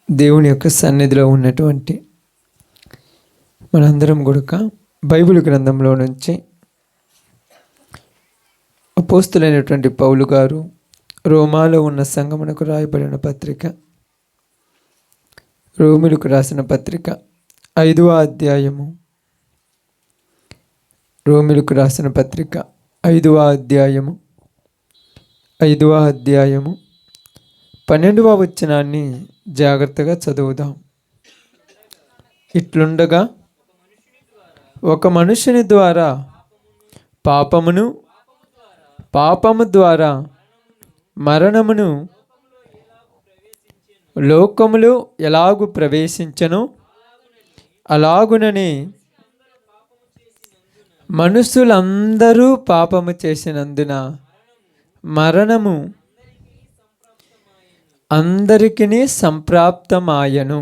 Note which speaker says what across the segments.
Speaker 1: దేవుని యొక్క సన్నిధిలో ఉన్నటువంటి మనందరం కూడా బైబిల్ గ్రంథంలో నుంచి అపోస్తులైనటువంటి పౌలు గారు రోమాలో ఉన్న సంఘమునకు రాయబడిన పత్రిక, రోమిలకు రాసిన పత్రిక 5వ అధ్యాయము, రోమిలకు రాసిన పత్రిక 5వ అధ్యాయము 12వ వచనాన్ని జాగ్రత్తగా చదువుదాం. ఇట్లుండగా ఒక మనుషుని ద్వారా పాపము ద్వారా మరణమును లోకములో ఎలాగు ప్రవేశించెనో అలాగుననే మనుషులందరూ పాపము చేసినందున మరణము అందరికీ సంప్రాప్తమాయను.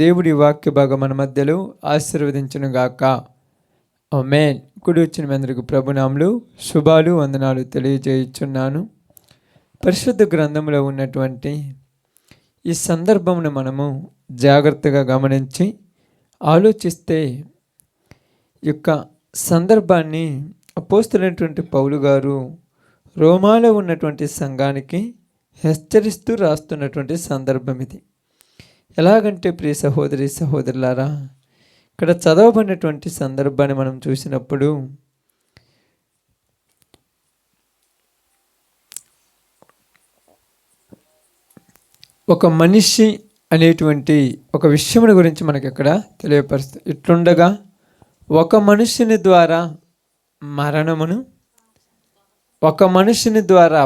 Speaker 1: దేవుడి వాక్య భాగం మన మధ్యలో ఆశీర్వదించునుగాక. ఆమేన్. కుడి వచ్చిన మీ అందరికీ ప్రభునామములు, శుభాలు, వందనాలు తెలియజేయుచున్నాను. పరిశుద్ధ గ్రంథంలో ఉన్నటువంటి ఈ సందర్భమును మనము జాగ్రత్తగా గమనించి ఆలోచిస్తే ఈ యొక్క సందర్భాన్ని అపోస్తలుడైనటువంటి పౌలు గారు రోమాలో ఉన్నటువంటి సంఘానికి హెచ్చరిస్తూ రాస్తున్నటువంటి సందర్భం ఇది. ఎలాగంటే ప్రియ సహోదరి సహోదరులారా, ఇక్కడ చదవబడినటువంటి సందర్భాన్ని మనం చూసినప్పుడు ఒక మనిషి అనేటువంటి ఒక విషయం గురించి మనకి ఇక్కడ తెలియపరుస్తుంది. ఇట్లుండగా ఒక మనుషుని ద్వారా మరణమును, ఒక మనుషుని ద్వారా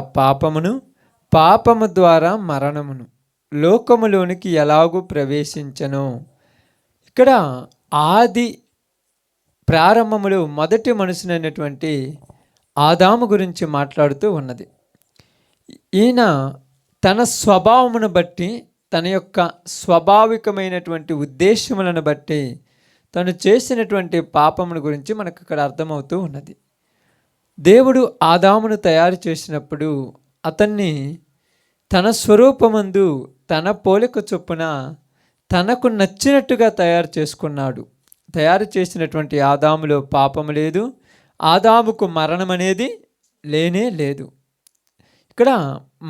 Speaker 1: పాపము ద్వారా మరణమును లోకములోనికి ఎలాగూ ప్రవేశించను. ఇక్కడ ఆది ప్రారంభములో మొదటి మనుషునైనటువంటి ఆదాము గురించి మాట్లాడుతూ ఉన్నది. ఈయన తన స్వభావమును బట్టి, తన యొక్క స్వాభావికమైనటువంటి ఉద్దేశములను బట్టి తను చేసినటువంటి పాపమును గురించి మనకు ఇక్కడ అర్థమవుతూ ఉన్నది. దేవుడు ఆదామును తయారు చేసినప్పుడు అతన్ని తన స్వరూపమందు తన పోలిక చొప్పున తనకు నచ్చినట్టుగా తయారు చేసుకున్నాడు. తయారు చేసినటువంటి ఆదాములో పాపము లేదు, ఆదాముకు మరణం అనేది లేనే లేదు. ఇక్కడ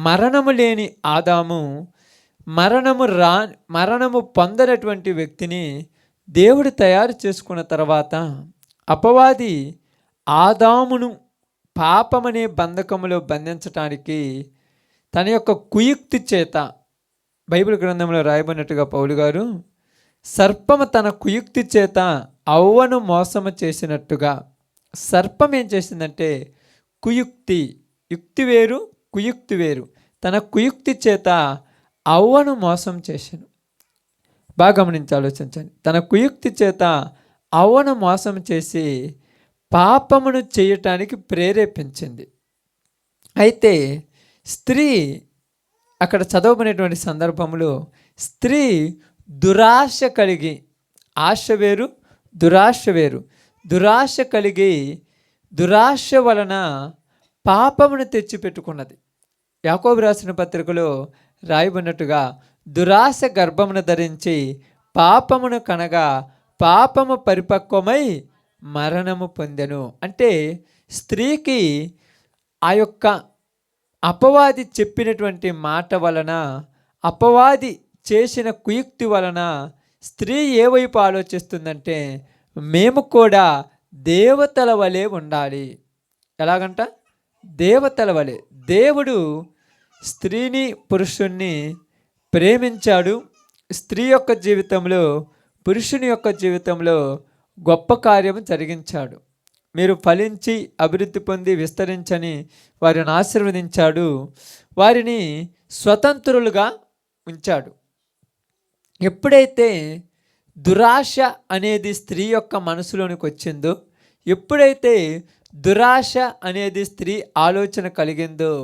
Speaker 1: మరణము లేని ఆదాము, మరణము పొందనటువంటి వ్యక్తిని దేవుడు తయారు చేసుకున్న తర్వాత అపవాది ఆదామును పాపమనే బంధకములో బంధించటానికి తన యొక్క కుయుక్తి చేత, బైబిల్ గ్రంథంలో రాయబడినట్టుగా పౌలు గారు సర్పము తన కుయుక్తి చేత అవ్వను మోసము చేసినట్టుగా, సర్పం ఏం చేసిందంటే యుక్తి వేరు కుయుక్తి వేరు, తన కుయుక్తి చేత అవ్వను మోసం చేశాను. బాగా గమనించి ఆలోచించండి. తన కుయుక్తి చేత అవ్వను మోసం చేసి పాపమును చేయటానికి ప్రేరేపించింది. అయితే స్త్రీ అక్కడ చదవబడినటువంటి సందర్భంలో స్త్రీ దురాశ కలిగి, ఆశ వేరు దురాశ వేరు, దురాశ కలిగి దురాశ వలన పాపమును తెచ్చిపెట్టుకున్నది. యాకోబు రాసిన పత్రికలో రాయబడినట్టుగా దురాశ గర్భమును ధరించి పాపమును కనగా పాపము పరిపక్వమై మరణము పొందెను. అంటే స్త్రీకి ఆ యొక్క అపవాది చెప్పినటువంటి మాట వలన, అపవాది చేసిన కుయుక్తి వలన స్త్రీ ఏ వైపు ఆలోచిస్తుందంటే మేము కూడా దేవతల వలె ఉండాలి. ఎలాగంట? దేవతల వలె. దేవుడు స్త్రీని పురుషుణ్ణి ప్రేమించాడు. స్త్రీ యొక్క జీవితంలో, పురుషుని యొక్క జీవితంలో గొప్ప కార్యము జరిగించాడు. మీరు ఫలించి అభివృద్ధి పొంది విస్తరించని వారిని ఆశీర్వదించాడు, వారిని స్వతంత్రులుగా ఉంచాడు. ఎప్పుడైతే దురాశ అనేది స్త్రీ యొక్క మనసులోనికి వచ్చిందో, ఎప్పుడైతే దురాశ అనేది స్త్రీ ఆలోచన కలిగిందో,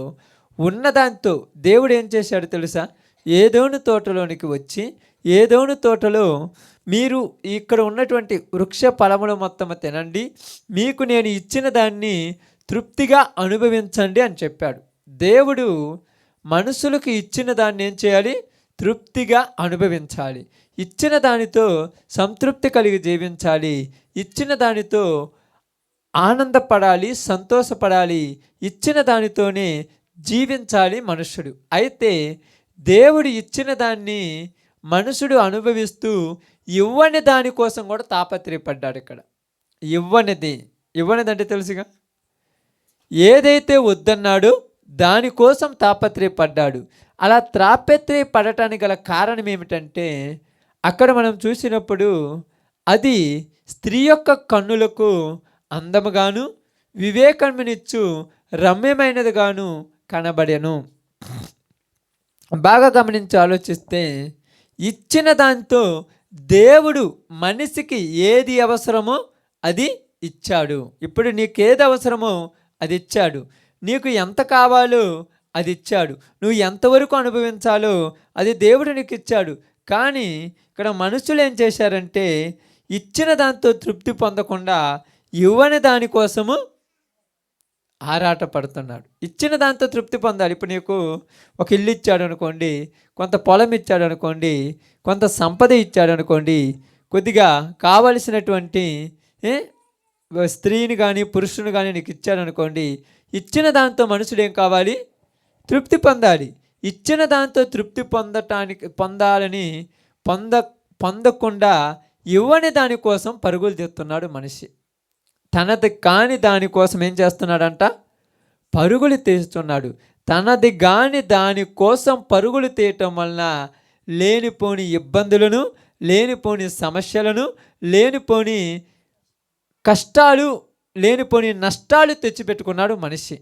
Speaker 1: ఉన్నదాంతో దేవుడు ఏం చేశాడు తెలుసా? ఏదోను తోటలోనికి వచ్చి, ఏదోను తోటలో మీరు ఇక్కడ ఉన్నటువంటి వృక్ష ఫలములు మొత్తం తినండి, మీకు నేను ఇచ్చిన దాన్ని తృప్తిగా అనుభవించండి అని చెప్పాడు. దేవుడు మనుషులకు ఇచ్చిన దాన్ని ఏం చేయాలి? తృప్తిగా అనుభవించాలి. ఇచ్చిన దానితో సంతృప్తి కలిగి జీవించాలి. ఇచ్చిన దానితో ఆనందపడాలి, సంతోషపడాలి. ఇచ్చిన దానితోనే జీవించాలి మనుష్యుడు. అయితే దేవుడు ఇచ్చిన దాన్ని మనుషుడు అనుభవిస్తూ ఇవ్వని దానికోసం కూడా తాపత్రయపడ్డాడు. ఇక్కడ ఇవ్వనిది అంటే తెలుసుగా, ఏదైతే వద్దన్నాడో దానికోసం తాపత్రయపడ్డాడు. అలా తాపత్రయపడటానికి గల కారణం ఏమిటంటే, అక్కడ మనం చూసినప్పుడు అది స్త్రీ యొక్క కన్నులకు అందముగాను వివేకమునిచ్చు రమ్యమైనదిగాను కనబడెను. బాగా గమనించి ఆలోచిస్తే, ఇచ్చిన దాంతో దేవుడు మనిషికి ఏది అవసరమో అది ఇచ్చాడు. ఇప్పుడు నీకేది అవసరమో అది ఇచ్చాడు. నీకు ఎంత కావాలో అది ఇచ్చాడు. నువ్వు ఎంతవరకు అనుభవించాలో అది దేవుడు నీకు ఇచ్చాడు. కానీ ఇక్కడ మనుషులు ఏం చేశారంటే, ఇచ్చిన దాంతో తృప్తి పొందకుండా ఇవ్వని దానికోసము ఆరాట పడుతున్నాడు. ఇచ్చిన దాంతో తృప్తి పొందాలి. ఇప్పుడు నీకు ఒక ఇల్లు ఇచ్చాడు అనుకోండి, కొంత పొలం ఇచ్చాడు అనుకోండి, కొంత సంపద ఇచ్చాడు అనుకోండి, కొద్దిగా కావలసినటువంటి స్త్రీని కానీ పురుషుని కానీ నీకు ఇచ్చాడు అనుకోండి, ఇచ్చిన దాంతో మనుషుడు ఏం కావాలి? తృప్తి పొందాలి. ఇచ్చిన దాంతో తృప్తి పొందాలని పొందకుండా ఇవ్వని దానికోసం పరుగులు తీస్తున్నాడు మనిషి. తనది కాని దానికోసం ఏం చేస్తున్నాడంట? పరుగులు తీస్తున్నాడు. తనది కాని దానికోసం పరుగులు తీయటం వలన లేనిపోని ఇబ్బందులను, లేనిపోని సమస్యలను, లేనిపోని కష్టాలు, లేనిపోని నష్టాలు తెచ్చిపెట్టుకున్నాడు మనిషి.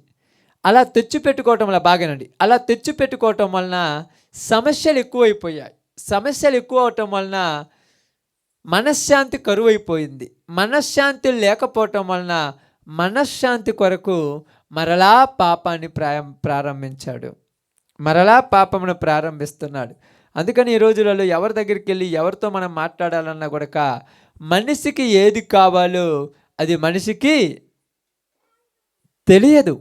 Speaker 1: అలా తెచ్చిపెట్టుకోవటం వల్ల బాగానండి, అలా తెచ్చిపెట్టుకోవటం వలన సమస్యలు ఎక్కువైపోయాయి. సమస్యలు ఎక్కువ అవటం వలన మనశ్శాంతి కరువైపోయింది. మనశ్శాంతి లేకపోవటం వలన మనశ్శాంతి కొరకు మరలా పాపాన్ని ప్రారంభించాడు. మరలా పాపమును ప్రారంభిస్తున్నాడు. అందుకని ఈ రోజులలో ఎవరి దగ్గరికి వెళ్ళి ఎవరితో మనం మాట్లాడాలన్నా కూడా మనిషికి ఏది కావాలో అది మనిషికి తెలియదు.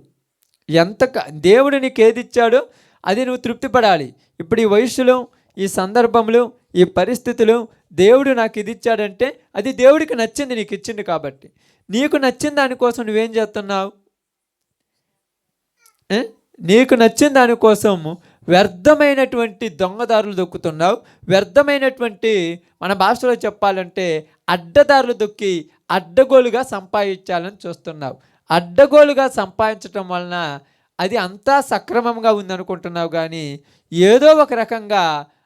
Speaker 1: దేవుడు నీకు ఏది ఇచ్చాడో అది నువ్వు తృప్తి పడాలి. ఇప్పుడు ఈ వయసులో, ఈ సందర్భంలో, ఈ పరిస్థితులు దేవుడు నాకు ఇది ఇచ్చాడంటే అది దేవుడికి నచ్చింది, నీకు ఇచ్చింది కాబట్టి. నీకు నచ్చిన దానికోసం నువ్వేం చేస్తున్నావు? నీకు నచ్చిన దానికోసం వ్యర్థమైనటువంటి దొంగదారులు దొక్కుతున్నావు. వ్యర్థమైనటువంటి, మన భాషలో చెప్పాలంటే అడ్డదారులు దొక్కి అడ్డగోలుగా సంపాదించాలని చూస్తున్నావు. అడ్డగోలుగా సంపాదించటం వలన అది అంతా సక్రమంగా ఉందనుకుంటున్నావు, కానీ ఏదో ఒక రకంగా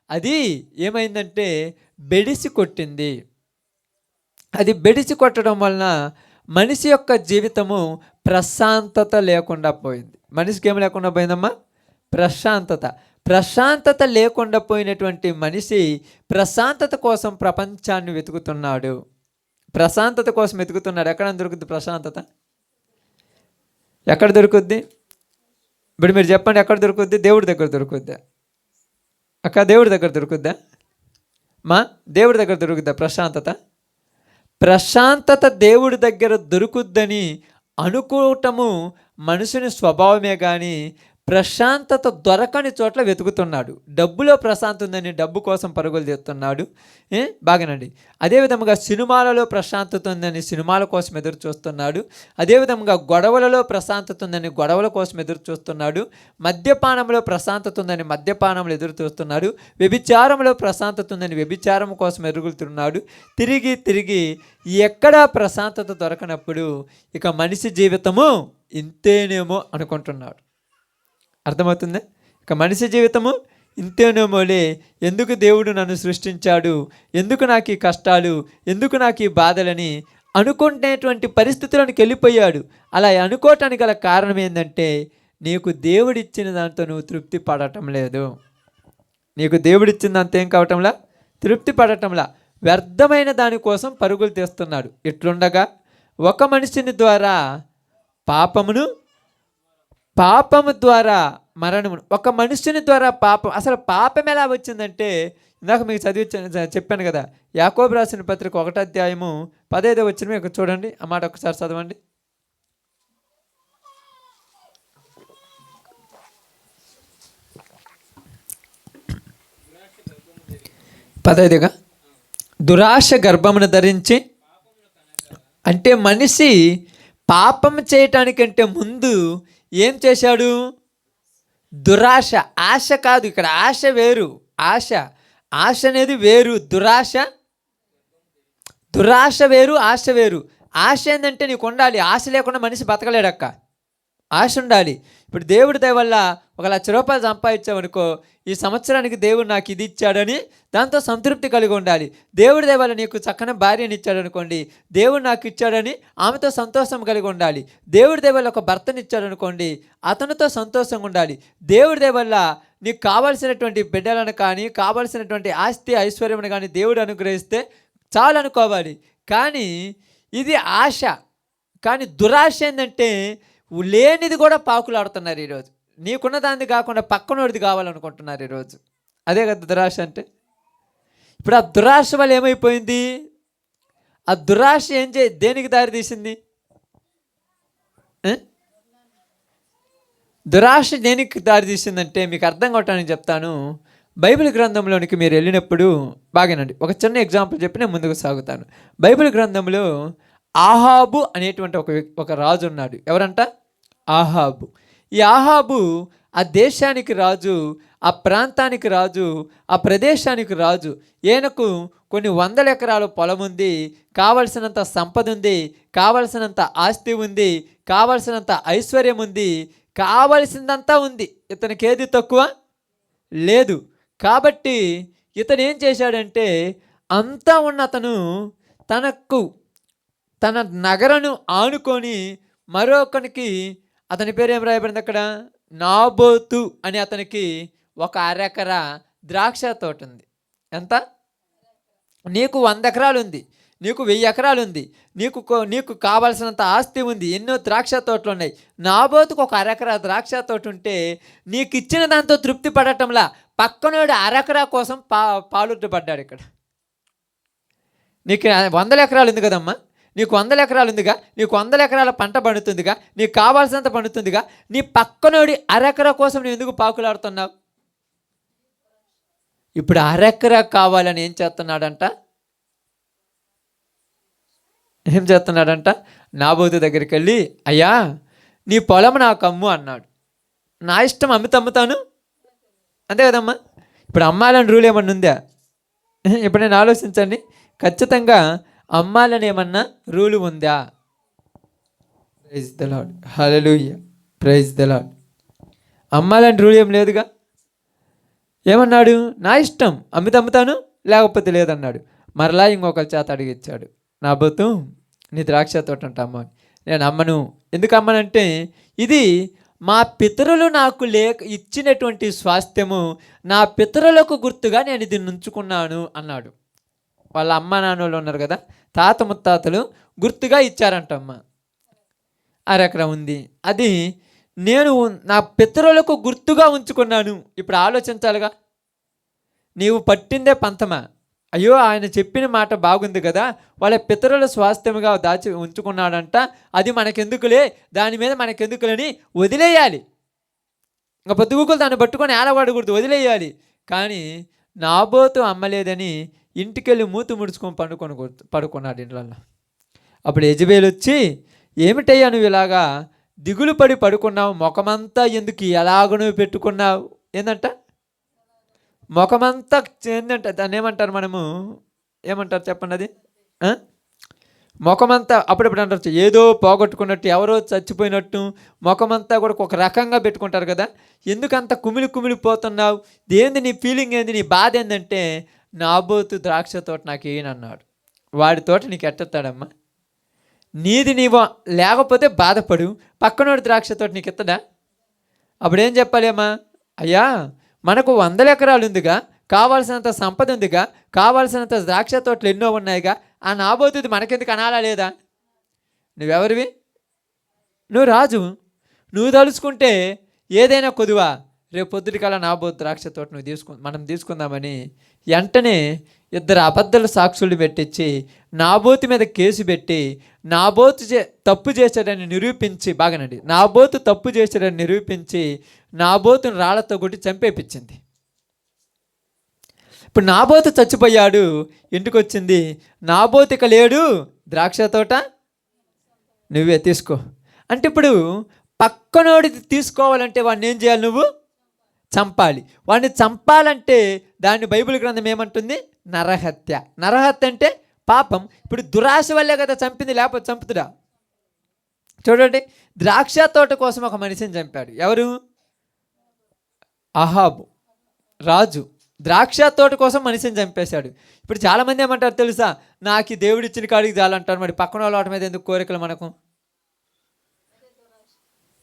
Speaker 1: అది ఏమైందంటే బెడిసి కొట్టింది. అది బెడిసి కొట్టడం వలన మనిషి యొక్క జీవితము ప్రశాంతత లేకుండా పోయింది. మనిషికి ఏమి లేకుండా పోయిందమ్మా? ప్రశాంతత లేకుండా పోయినటువంటి మనిషి ప్రశాంతత కోసం ప్రపంచాన్ని వెతుకుతున్నాడు. ప్రశాంతత కోసం వెతుకుతున్నాడు. ఎక్కడ దొరుకుద్ది ప్రశాంతత? ఎక్కడ దొరుకుద్ది? ఇప్పుడు మీరు చెప్పండి, ఎక్కడ దొరుకుద్ది? దేవుడి దగ్గర దొరుకుద్దా అక్క? దేవుడి దగ్గర దొరుకుద్దా మా? దేవుడి దగ్గర దొరుకుద్దా ప్రశాంతత? ప్రశాంతత దేవుడి దగ్గర దొరుకుద్దని అనుకోవటము మనుషుని స్వభావమే, కానీ ప్రశాంతత దొరకని చోట్ల వెతుకుతున్నాడు. డబ్బులో ప్రశాంతత ఉందని డబ్బు కోసం పరుగులు తీస్తున్నాడు. బాగానండి. అదేవిధంగా సినిమాలలో ప్రశాంతత ఉందని సినిమాల కోసం ఎదురు చూస్తున్నాడు. అదేవిధంగా గొడవలలో ప్రశాంతత ఉందని గొడవల కోసం ఎదురు చూస్తున్నాడు. మద్యపానంలో ప్రశాంతత ఉందని మద్యపానంలో ఎదురు చూస్తున్నాడు. వ్యభిచారంలో ప్రశాంతత ఉందని వ్యభిచారం కోసం ఎదుగుతున్నాడు. తిరిగి ఎక్కడా ప్రశాంతత దొరకనప్పుడు ఇక మనిషి జీవితము ఇంతేనేమో అనుకుంటున్నాడు. అర్థమవుతుందా? ఇక మనిషి జీవితము ఇంతేనేమోలే, ఎందుకు దేవుడు నన్ను సృష్టించాడు, ఎందుకు నాకు ఈ కష్టాలు, ఎందుకు నాకు ఈ బాధలని అనుకునేటువంటి పరిస్థితులకు వెళ్ళిపోయాడు. అలా అనుకోవటానికి గల కారణం ఏంటంటే, నీకు దేవుడిచ్చిన దాంతో నువ్వు తృప్తి పడటం లేదు. నీకు దేవుడిచ్చిన దాంతో ఏం కావటంలా? తృప్తి పడటంలా. వ్యర్థమైన దానికోసం పరుగులు తీస్తున్నాడు. ఇట్లుండగా ఒక మనిషిని ద్వారా పాపము ద్వారా మరణమును, ఒక మనుషుని ద్వారా పాపం. అసలు పాపం ఎలా వచ్చిందంటే, ఇందాక మీకు చెప్పాను కదా, యాకోబు రాసిన పత్రిక 1వ అధ్యాయము 15వ వచనం ఇక్కడ చూడండి. ఆ మాట ఒకసారి చదవండి. 15గా దురాశ గర్భమును ధరించి, అంటే మనిషి పాపం చేయటానికంటే ముందు ఏం చేశాడు? దురాశ. ఆశ కాదు, ఇక్కడ ఆశ వేరు. ఆశ ఆశ అనేది వేరు, దురాశ వేరు, ఆశ వేరు. ఆశ ఏంటంటే నీకు ఉండాలి, ఆశ లేకుండా మనిషి బతకలేడక్క. ఆశ ఉండాలి. ఇప్పుడు దేవుడి దయ వల్ల 1,00,000 రూపాయలు సంపాదించావనుకో, ఈ సంవత్సరానికి దేవుడు నాకు ఇది ఇచ్చాడని దాంతో సంతృప్తి కలిగి ఉండాలి. దేవుడి దయ వల్ల నీకు చక్కని భార్యని ఇచ్చాడు అనుకోండి, దేవుడు నాకు ఇచ్చాడని ఆమెతో సంతోషం కలిగి ఉండాలి. దేవుడి దయ వల్ల ఒక భర్తని ఇచ్చాడు అనుకోండి, అతనితో సంతోషంగా ఉండాలి. దేవుడి దయ వల్ల నీకు కావాల్సినటువంటి బిడ్డలను కానీ, కావాల్సినటువంటి ఆస్తి ఐశ్వర్యమును కానీ దేవుడు అనుగ్రహిస్తే చాలు అనుకోవాలి. కానీ ఇది ఆశ. కానీ దురాశ ఏంటంటే లేనిది కూడా పాకులాడుతున్నారు ఈరోజు. నీకున్న దాన్ని కాకుండా పక్కనోడిది కావాలనుకుంటున్నారు ఈరోజు. అదే కదా దురాశ అంటే. ఇప్పుడు ఆ దురాశ వల్ల ఏమైపోయింది? ఆ దురాశ దేనికి దారి తీసింది? దురాశ దేనికి దారి తీసిందంటే మీకు అర్థం కావటానికి చెప్తాను. బైబిల్ గ్రంథంలోనికి మీరు వెళ్ళినప్పుడు బాగానండి, ఒక చిన్న ఎగ్జాంపుల్ చెప్పి నేను ముందుకు సాగుతాను. బైబిల్ గ్రంథంలో ఆహాబు అనేటువంటి ఒక రాజు ఉన్నాడు. ఎవరంట? ఆహాబు. ఈ ఆహాబు ఆ దేశానికి రాజు, ఆ ప్రాంతానికి రాజు, ఆ ప్రదేశానికి రాజు. ఈయనకు కొన్ని 100 ఎకరాల పొలం ఉంది, కావలసినంత సంపద ఉంది, కావలసినంత ఆస్తి ఉంది, కావలసినంత ఐశ్వర్యం ఉంది, కావలసిందంతా ఉంది. ఇతనికి ఏది తక్కువ లేదు. కాబట్టి ఇతను ఏం చేశాడంటే, అంతా ఉన్న అతను తన నగరను ఆనుకొని మరొకనికి, అతని పేరు ఏం రాయబడింది అక్కడ? నాబోతు అని అతనికి 1 అరెకరా ద్రాక్ష తోట ఉంది. ఎంత? నీకు 100 ఎకరాలు ఉంది, నీకు 1000 ఎకరాలు ఉంది, నీకు కావాల్సినంత ఆస్తి ఉంది, ఎన్నో ద్రాక్ష తోటలు ఉన్నాయి. నాబోతుకు 1 అరెకరా ద్రాక్ష తోట ఉంటే నీకు ఇచ్చిన దాంతో తృప్తి పడటంలా పక్కనోడు అరెకరా కోసం పాలుపడ్డాడు. ఇక్కడ నీకు 100 ఎకరాలు ఉంది కదమ్మా, నీకు 100 ఎకరాలు ఉందిగా, నీకు 100 ఎకరాల పంట పండుతుందిగా, నీకు కావాల్సినంత పండుతుందిగా, నీ పక్కనోడి అరెకరా కోసం నువ్వు ఎందుకు పాకులాడుతున్నావు? ఇప్పుడు అరెకరా కావాలని ఏం చేస్తున్నాడంట? నాబోతు దగ్గరికి వెళ్ళి, అయ్యా నీ పొలం నాకు అమ్ము అన్నాడు. నా ఇష్టం, అమ్ముతాను అంతే కదమ్మా. ఇప్పుడు అమ్మాలని రూల్ ఏమన్నా ఉందా? ఇప్పుడు నేను ఆలోచించండి, ఖచ్చితంగా అమ్మాలని ఏమన్నా రూలు ఉందా? Praise the lord, hallelujah, praise the lord. అమ్మాలని రూల్ ఏం లేదుగా. ఏమన్నాడు? నా ఇష్టం, అమ్ముతాను లేకపోతే లేదన్నాడు. మరలా ఇంకొకరి చేత అడిగిచ్చాడు, నాబోతు నీ ద్రాక్ష తోట అంట అమ్మ. నేను అమ్మను. ఎందుకు అమ్మనంటే, ఇది మా పితరులు నాకు ఇచ్చినటువంటి స్వాస్థ్యము, నా పితరులకు గుర్తుగా నేను ఇది ఉంచుకున్నాను అన్నాడు. వాళ్ళ అమ్మ నాన్నోళ్ళు ఉన్నారు కదా, తాత ముత్తాతలు గుర్తుగా ఇచ్చారంటమ్మ. 1 ఎకరా ఉంది, అది నేను నా పితరులకు గుర్తుగా ఉంచుకున్నాను. ఇప్పుడు ఆలోచించాలిగా, నీవు పట్టిందే పంతమా? అయ్యో ఆయన చెప్పిన మాట బాగుంది కదా, వాళ్ళ పితరుల స్వాస్థ్యముగా దాచి ఉంచుకున్నాడంట, అది మనకెందుకులే, దాని మీద మనకెందుకులని వదిలేయాలి. ఇంకా పొద్దుగుకులు దాన్ని పట్టుకొని ఏలవాడకూడదు, వదిలేయాలి. కానీ నాబోతు అమ్మలేదని ఇంటికెళ్ళి మూతి ముడుచుకొని పడుకున్నాడు ఇంట్లల్లో. అప్పుడు యెజబెలు వచ్చి, ఏమిటయ్యా నువ్వు ఇలాగా దిగులు పడి పడుకున్నావు, ముఖమంతా ఎందుకు ఎలాగ నువ్వు పెట్టుకున్నావు? ఏందంట ముఖమంతా ఏంటంటే, దాన్ని ఏమంటారు, మనము ఏమంటారు చెప్పండి, అది ముఖమంతా అప్పుడప్పుడు అంటారు ఏదో పోగొట్టుకున్నట్టు, ఎవరో చచ్చిపోయినట్టు ముఖమంతా కూడా ఒక రకంగా పెట్టుకుంటారు కదా. ఎందుకంత కుమిలిపోతున్నావు? ఏంది నీ ఫీలింగ్, ఏంది నీ బాధ? ఏంటంటే, నాబోతు ద్రాక్ష తోట నాకు ఏనన్నాడు. వాడి తోట నీకు ఎట్టేస్తాడమ్మా? నీది నీవు లేకపోతే బాధపడు, పక్కనోడి ద్రాక్ష తోట నీకు ఎత్తడా? అప్పుడేం చెప్పాలేమా? అయ్యా మనకు 100 ఎకరాలు ఉందిగా, కావాల్సినంత సంపద ఉందిగా, కావాల్సినంత ద్రాక్ష తోటలు ఎన్నో ఉన్నాయిగా, ఆ నాబోతుది మనకెందుకు అనాలా లేదా? నువ్వెవరివి? నువ్వు రాజు. నువ్వు తలుచుకుంటే ఏదైనా కొదువా? రేపు పొద్దుటికల్లా నాబోతు ద్రాక్ష తోట మనం తీసుకుందామని వెంటనే 2 అబద్ధాల సాక్షులు పెట్టించి నాబోతు మీద కేసు పెట్టి, నాబోతు తప్పు చేశాడని నిరూపించి, బాగానండి, నాబోతు తప్పు చేశాడని నిరూపించి నాబోతుని రాళ్లతో కొట్టి చంపేపించింది. ఇప్పుడు ఇప్పుడు నాబోతు చచ్చిపోయాడు, ఇంటికి వచ్చింది, నాబోతు ఇక లేడు, ద్రాక్ష తోట నువ్వే తీసుకో అంటే, ఇప్పుడు పక్కనోడిది తీసుకోవాలంటే వాడిని ఏం చేయాలి? నువ్వు చంపాలి. వాడిని చంపాలంటే దాన్ని బైబిల్ గ్రంథం ఏమంటుంది? నరహత్య. నరహత్య అంటే పాపం. ఇప్పుడు దురాశ వల్లే కదా చంపింది, లేకపోతే చంపుతుడా? చూడండి, ద్రాక్ష తోట కోసం ఒక మనిషిని చంపాడు. ఎవరు? అహాబు రాజు ద్రాక్ష తోట కోసం మనిషిని చంపేశాడు. ఇప్పుడు చాలామంది ఏమంటారు తెలుసా? నాకు దేవుడిచ్చిన కాడికి చాలంటారు. మరి పక్కన వాళ్ళ మీద ఎందుకు కోరికలు మనకు?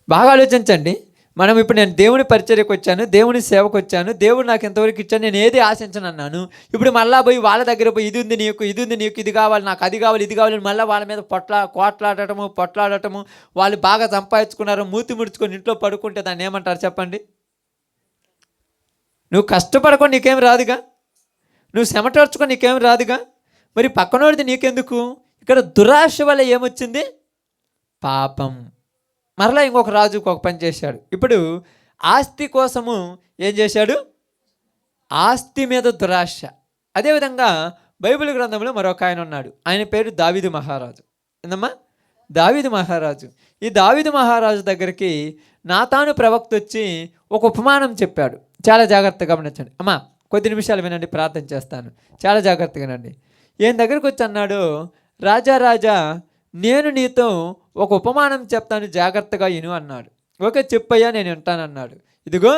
Speaker 1: బాగా ఆలోచించండి. మనం ఇప్పుడు నేను దేవుని పరిచర్యకు వచ్చాను, దేవుని సేవకు వచ్చాను, దేవుడు నాకు ఎంతవరకు ఇచ్చాను, నేను ఏది ఆశించను అన్నాను. ఇప్పుడు మళ్ళా పోయి వాళ్ళ దగ్గర పోయి ఇది ఉంది నీకు, ఇది ఉంది నీకు, ఇది కావాలి నాకు, అది కావాలి, ఇది కావాలి, మళ్ళీ వాళ్ళ మీద పొట్లాడటము. వాళ్ళు బాగా సంపాదించుకున్నారు, మూతి ముడుచుకొని ఇంట్లో పడుకుంటే దాన్ని ఏమంటారు చెప్పండి? నువ్వు కష్టపడకుండా నీకేం రాదుగా, నువ్వు చెమటర్చుకొని నీకేం రాదుగా, మరి పక్కనోడిది నీకెందుకు? ఇక్కడ దురాశ వల్ల ఏమొచ్చింది? పాపం. మరలా ఇంకొక రాజుకు ఒక పని చేశాడు. ఇప్పుడు ఆస్తి కోసము ఏం చేశాడు? ఆస్తి మీద దురాశ. అదేవిధంగా బైబిల్ గ్రంథంలో మరొక ఆయన ఉన్నాడు. ఆయన పేరు దావీదు మహారాజు. ఏందమ్మా? దావీదు మహారాజు. ఈ దావీదు మహారాజు దగ్గరికి నాతాను ప్రవక్త వచ్చి ఒక ఉపమానం చెప్పాడు. చాలా జాగ్రత్తగా గమనించండి. అమ్మా కొద్ది నిమిషాలు వినండి, ప్రార్థన చేస్తాను. చాలా జాగ్రత్తగా వినండి. ఈయన దగ్గరికి వచ్చి అన్నాడు, రాజా నేను నీతో ఒక ఉపమానం చెప్తాను, జాగ్రత్తగా విను అన్నాడు. ఓకే చెప్పయ్యా, నేను వింటానన్నాడు. ఇదిగో,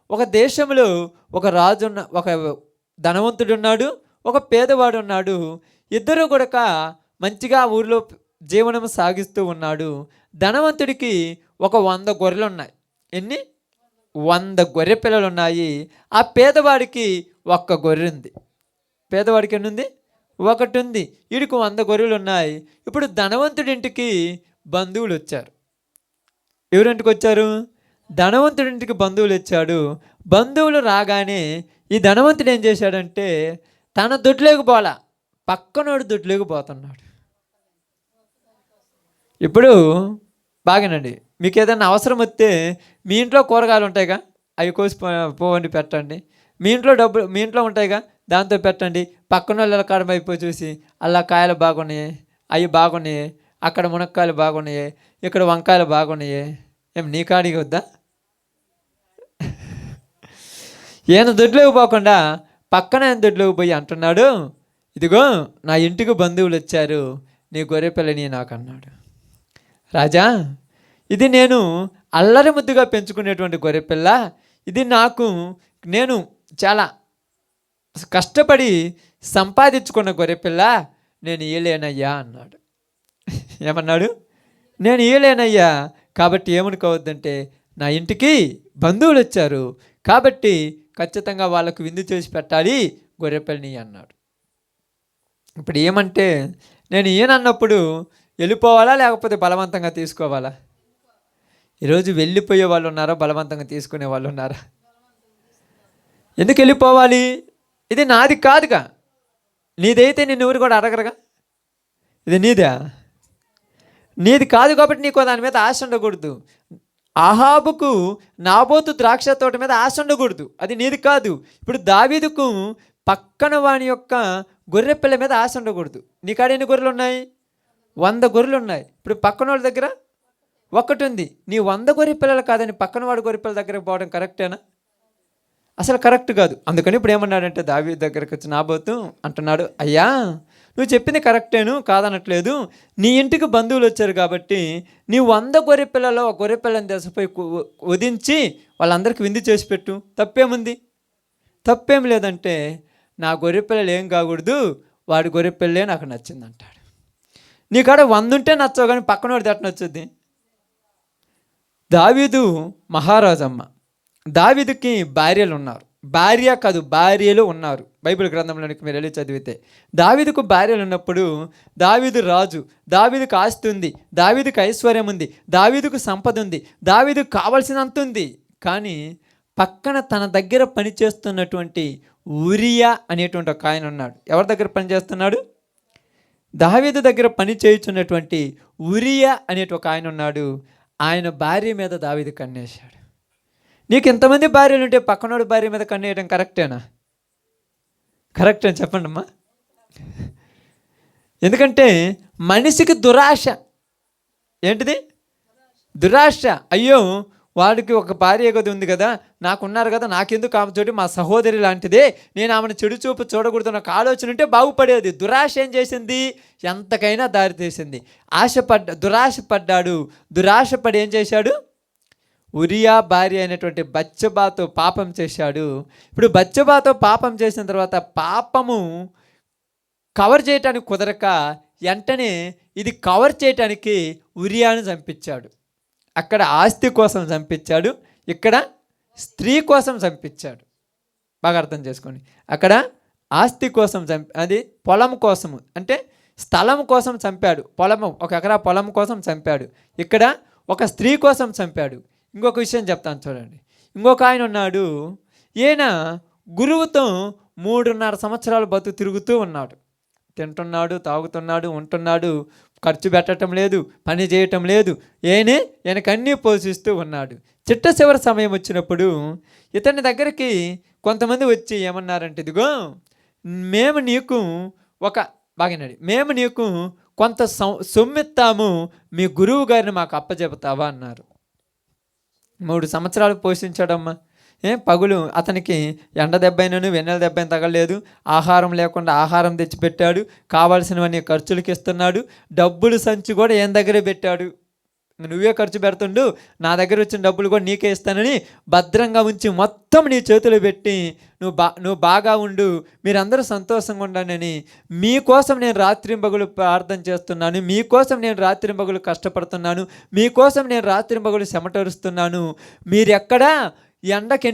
Speaker 1: ఒక దేశంలో ఒక రాజు ఒక ధనవంతుడు ఉన్నాడు, ఒక పేదవాడు ఉన్నాడు. ఇద్దరు కూడా మంచిగా ఊరిలో జీవనం సాగిస్తూ ఉన్నాడు. ధనవంతుడికి ఒక 100 గొర్రెలు ఉన్నాయి. ఎన్ని? 100 గొర్రె పిల్లలు ఉన్నాయి. ఆ పేదవాడికి 1 గొర్రె ఉంది. పేదవాడికి ఎన్ని ఉంది? 1 ఉంది. వీడికి 100 గొర్రెలు ఉన్నాయి. ఇప్పుడు ధనవంతుడింటికి బంధువులు వచ్చారు. ఎవరింటికి వచ్చారు? ధనవంతుడింటికి బంధువులు వచ్చాడు. బంధువులు రాగానే ఈ ధనవంతుడు ఏం చేశాడంటే తన దొడ్లోకి పోలా, పక్కనోడు దొడ్లోకి పోతున్నాడు. ఇప్పుడు బాగానండి, మీకు ఏదైనా అవసరం వస్తే మీ ఇంట్లో కూరగాయలు ఉంటాయిగా, అవి కోసి పోవండి పెట్టండి. మీ ఇంట్లో ఉంటాయిగా, దాంతో పెట్టండి. పక్కన వాళ్ళ కాడ అయిపోయి చూసి అలా కాయలు బాగున్నాయి, అవి బాగున్నాయి, అక్కడ మునక్కాయలు బాగున్నాయి, ఇక్కడ వంకాయలు బాగున్నాయి, ఏం నీ కాడికి వద్దా? ఈయన దొడ్లోకి పోకుండా పక్కన ఆయన దొడ్లోకి పోయి అంటున్నాడు, ఇదిగో నా ఇంటికి బంధువులు వచ్చారు, నీ గొర్రె పిల్లని నాకు అన్నాడు. రాజా, ఇది నేను అల్లరి ముద్దుగా పెంచుకునేటువంటి గొర్రెపిల్ల, ఇది నేను చాలా కష్టపడి సంపాదించుకున్న గొర్రెపిల్ల, నేను ఇయ్యలేనయ్యా అన్నాడు. ఏమన్నాడు? నేను ఇయ్యలేనయ్యా, కాబట్టి ఏమనుకోవద్దంటే నా ఇంటికి బంధువులు వచ్చారు కాబట్టి ఖచ్చితంగా వాళ్ళకు విందు చేసి పెట్టాలి, గొర్రెపిల్లని అన్నాడు. ఇప్పుడు ఏమంటే నేను ఈయనన్నప్పుడు వెళ్ళిపోవాలా లేకపోతే బలవంతంగా తీసుకోవాలా? ఈరోజు వెళ్ళిపోయే వాళ్ళు ఉన్నారా, బలవంతంగా తీసుకునే వాళ్ళు ఉన్నారా? ఎందుకు వెళ్ళిపోవాలి? ఇది నాది కాదుగా, నీదైతే నిన్ను ఎవరు కూడా అడగరుగా. ఇది నీది కాదు కాబట్టి నీకు దాని మీద ఆశ ఉండకూడదు. అహాబుకు నాబోతు ద్రాక్ష తోట మీద ఆశ ఉండకూడదు, అది నీది కాదు. ఇప్పుడు దావీదుకు పక్కన వాని యొక్క గొర్రె పిల్ల మీద ఆశ ఉండకూడదు. నీ కాడ ఎన్ని గొర్రెలు ఉన్నాయి? 100 గొర్రెలు ఉన్నాయి. ఇప్పుడు పక్కన వాళ్ళ దగ్గర 1 ఉంది. నీ 100 గొర్రె పిల్లలు కాదని పక్కన వాడి గొర్రె పిల్లల దగ్గరకు పోవడం కరెక్టేనా? అసలు కరెక్ట్ కాదు. అందుకని ఇప్పుడు ఏమన్నాడంటే దావీదు దగ్గరకు వచ్చి నాబోతు అంటున్నాడు, అయ్యా నువ్వు చెప్పింది కరెక్టేను, కాదనట్లేదు. నీ ఇంటికి బంధువులు వచ్చారు కాబట్టి నీ 100 గొర్రె పిల్లలో ఒక గొర్రె పిల్లని దశపై వధించి వాళ్ళందరికీ విందు చేసి పెట్టు, తప్పేముంది? తప్పేం లేదంటే నా గొర్రె పిల్లలు ఏం కాకూడదు, వాడి గొర్రె పిల్లలే నాకు నచ్చింది అంటాడు. నీ కాడ 100 ఉంటే నచ్చవు, కానీ పక్కనోడిది ఎట్లా నచ్చుద్ది? దావీదు మహారాజమ్మ, దావీదుకి భార్యలు ఉన్నారు. భార్యలు ఉన్నారు. బైబిల్ గ్రంథంలోనికి మీరు వెళ్ళి చదివితే దావీదుకు భార్యలు ఉన్నప్పుడు దావీదు రాజు, దావీదుకు ఆస్తి ఉంది, దావీదుకు ఐశ్వర్యం ఉంది, దావీదుకు సంపద ఉంది, దావీదుకు కావలసినంత ఉంది. కానీ పక్కన తన దగ్గర పనిచేస్తున్నటువంటి ఉరియా అనేటువంటి ఒక ఆయన ఉన్నాడు. ఎవరి దగ్గర పనిచేస్తున్నాడు? దావీదు దగ్గర పని చేయుచున్నటువంటి ఉరియా అనేటి ఒక ఆయన ఉన్నాడు. ఆయన భార్య మీద దావీదు కన్నేశాడు. నీకు ఇంతమంది భార్యలు ఉంటే పక్కనోడి భార్య మీద కన్నేయడం కరెక్టేనా? కరెక్ట్ అని చెప్పండి అమ్మా. ఎందుకంటే మనిషికి దురాశ. ఏంటిది? దురాశ. అయ్యో వాడికి ఒక భార్య గది ఉంది కదా, నాకున్నారు కదా, నాకెందుకు ఆమె చోటి, మా సహోదరి లాంటిదే, నేను ఆమెను చెడు చూపు చూడకూడదు నాకు ఆలోచన ఉంటే బాగుపడేది. దురాశ ఏం చేసింది? ఎంతకైనా దారి తీసింది. దురాశపడ్డాడు. దురాశపడి ఏం చేశాడు? ఉరియా భార్య అయినటువంటి బత్షెబాతో పాపం చేశాడు. ఇప్పుడు బత్షెబాతో పాపం చేసిన తర్వాత పాపము కవర్ చేయటానికి కుదరక వెంటనే ఇది కవర్ చేయటానికి ఉరియాను చంపించాడు. అక్కడ ఆస్తి కోసం చంపించాడు, ఇక్కడ స్త్రీ కోసం చంపించాడు. బాగా అర్థం చేసుకోండి. అక్కడ ఆస్తి కోసం అది పొలం కోసము, అంటే స్థలం కోసం చంపాడు. పొలము, 1 ఎకరా పొలం కోసం చంపాడు. ఇక్కడ ఒక స్త్రీ కోసం చంపాడు. ఇంకొక విషయం చెప్తాను చూడండి. ఇంకొక ఆయన ఉన్నాడు. ఈయన గురువుతో 3.5 సంవత్సరాలు బతుకు తిరుగుతూ ఉన్నాడు. తింటున్నాడు, తాగుతున్నాడు, ఉంటున్నాడు, ఖర్చు పెట్టడం లేదు, పని చేయటం లేదు. ఈయనకన్నీ పోషిస్తూ ఉన్నాడు. చిట్ట చివరి సమయం వచ్చినప్పుడు ఇతని దగ్గరికి కొంతమంది వచ్చి ఏమన్నారంటే, ఇదిగో మేము నీకు కొంత సొమ్మిస్తాము, మీ గురువు గారిని మాకు అప్పచెబుతావా అన్నారు. 3 సంవత్సరాలు పోషించాడమ్మా. పగులు అతనికి ఎండ దెబ్బైనను వెన్నెల దెబ్బైన తగలేదు. ఆహారం లేకుండా ఆహారం తెచ్చిపెట్టాడు. కావాల్సినవన్నీ ఖర్చులకి ఇస్తున్నాడు. డబ్బులు సంచి కూడా ఏం దగ్గరే పెట్టాడు. నువ్వే ఖర్చు పెడుతుండు, నా దగ్గర వచ్చిన డబ్బులు కూడా నీకే ఇస్తానని భద్రంగా ఉంచి మొత్తం నీ చేతులు పెట్టి నువ్వు బాగా ఉండు, మీరందరూ సంతోషంగా ఉండాలని మీకోసం నేను రాత్రింబగలు ప్రార్థన చేస్తున్నాను, మీకోసం నేను రాత్రింబగలు కష్టపడుతున్నాను, మీకోసం నేను రాత్రింబగలు చెమటరుస్తున్నాను. మీరెక్కడా ఎండకి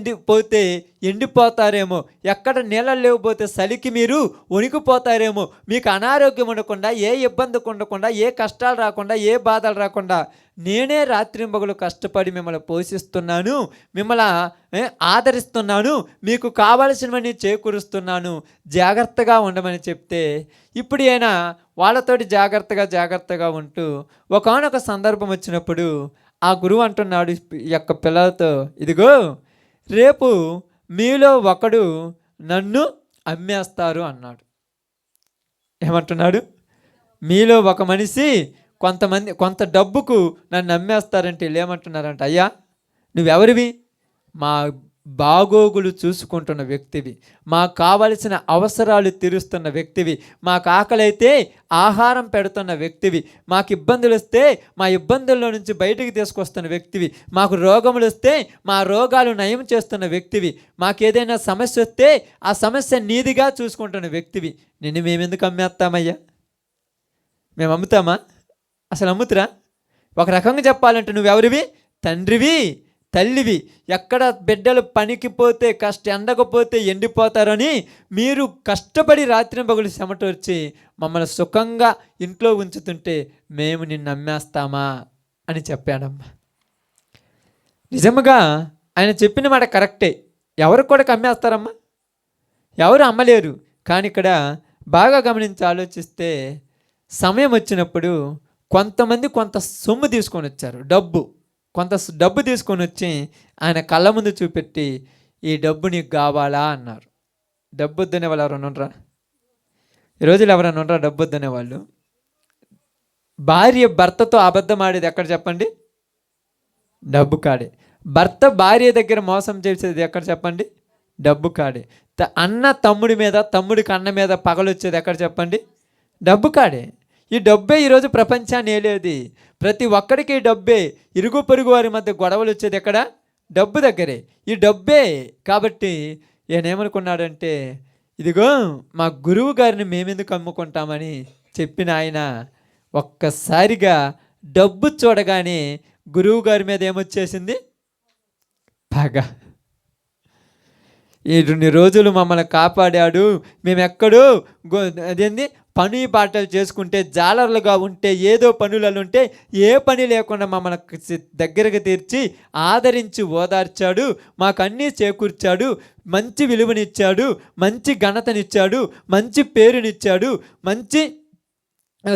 Speaker 1: ఎండిపోతారేమో, ఎక్కడ నీళ్ళలు లేకపోతే చలికి మీరు వణికిపోతారేమో, మీకు అనారోగ్యం ఉండకుండా, ఏ ఇబ్బంది ఉండకుండా, ఏ కష్టాలు రాకుండా, ఏ బాధలు రాకుండా నేనే రాత్రింబగలు కష్టపడి మిమ్మల్ని పోషిస్తున్నాను, మిమ్మల్ని ఆదరిస్తున్నాను, మీకు కావలసినవన్నీ చేకూరుస్తున్నాను, జాగ్రత్తగా ఉండమని చెప్తే ఇప్పుడు ఆయన వాళ్ళతోటి జాగ్రత్తగా ఉంటూ ఒకానొక సందర్భం వచ్చినప్పుడు ఆ గురువు అంటున్నాడు ఈ యొక్క పిల్లలతో, ఇదిగో రేపు మీలో ఒకడు నన్ను అమ్మేస్తారు అన్నాడు. ఏమంటున్నాడు? మీలో ఒక మనిషి కొంత డబ్బుకు నన్ను అమ్మేస్తారంటే వీళ్ళు ఏమంటున్నారంట, అయ్యా నువ్వెవరివి? మా బాగోగులు చూసుకుంటున్న వ్యక్తివి, మాకు కావలసిన అవసరాలు తీరుస్తున్న వ్యక్తివి, మాకు ఆకలైతే ఆహారం పెడుతున్న వ్యక్తివి, మాకు ఇబ్బందులు వస్తే మా ఇబ్బందుల్లో నుంచి బయటికి తీసుకొస్తున్న వ్యక్తివి, మాకు రోగములు వస్తే మా రోగాలు నయం చేస్తున్న వ్యక్తివి, మాకు ఏదైనా సమస్య వస్తే ఆ సమస్య నీదిగా చూసుకుంటున్న వ్యక్తివి. నిన్ను మేమెందుకు అమ్మేస్తామయ్యా? మేము అమ్ముతామా? అసలు అమ్ముతురా? ఒక రకంగా చెప్పాలంటే నువ్వెవరివి? తండ్రివి, తల్లివి. ఎక్కడ బిడ్డలు పనికిపోతే ఎండకపోతే ఎండిపోతారని మీరు కష్టపడి రాత్రింబగలు చెమటొచ్చి మమ్మల్ని సుఖంగా ఇంట్లో ఉంచుతుంటే మేము నిన్ను అమ్మేస్తామా అని చెప్పాడమ్మా. నిజముగా ఆయన చెప్పిన మాట కరెక్టే. ఎవరు కూడా అమ్మేస్తారమ్మా? ఎవరు అమ్మలేరు. కానీ ఇక్కడ బాగా గమనించి ఆలోచిస్తే సమయం వచ్చినప్పుడు కొంతమంది కొంత సొమ్ము తీసుకొని వచ్చారు, కొంత డబ్బు తీసుకొని వచ్చి ఆయన కళ్ళ ముందు చూపెట్టి ఈ డబ్బు నీకు కావాలా అన్నారు. డబ్బు వద్దనే వాళ్ళు ఎవరైనా ఉండరా? ఈ రోజులు ఎవరైనా ఉండరా డబ్బు వద్దనే వాళ్ళు? భార్య భర్తతో అబద్ధం ఆడేది ఎక్కడ చెప్పండి? డబ్బు కాడే. భర్త భార్య దగ్గర మోసం చేసేది ఎక్కడ చెప్పండి? డబ్బు కాడే. అన్న తమ్ముడి మీద, తమ్ముడికి అన్న మీద పగలొచ్చేది ఎక్కడ చెప్పండి? డబ్బు కాడే. ఈ డబ్బే ఈరోజు ప్రపంచాన్ని ఏలేది. ప్రతి ఒక్కడికి డబ్బే. ఇరుగు పొరుగు వారి మధ్య గొడవలు వచ్చేది ఎక్కడ? డబ్బు దగ్గరే. ఈ డబ్బే. కాబట్టి ఈయనేమనుకున్నాడంటే, ఇదిగో మా గురువు గారిని మేమెందుకు అమ్ముకుంటామని చెప్పిన ఆయన ఒక్కసారిగా డబ్బు చూడగానే గురువు గారి మీద ఏమొచ్చేసింది? పగ. ఈ 2 రోజులు మమ్మల్ని కాపాడాడు, మేము ఎక్కడో అదేంది పని పాటలు చేసుకుంటే, జాలర్లుగా ఉంటే, ఏదో పనులలో ఉంటే, ఏ పని లేకుండా మమ్మల్ని దగ్గరకు తీర్చి ఆదరించి ఓదార్చాడు, మాకు అన్నీ చేకూర్చాడు, మంచి విలువనిచ్చాడు, మంచి ఘనతనిచ్చాడు, మంచి పేరునిచ్చాడు, మంచి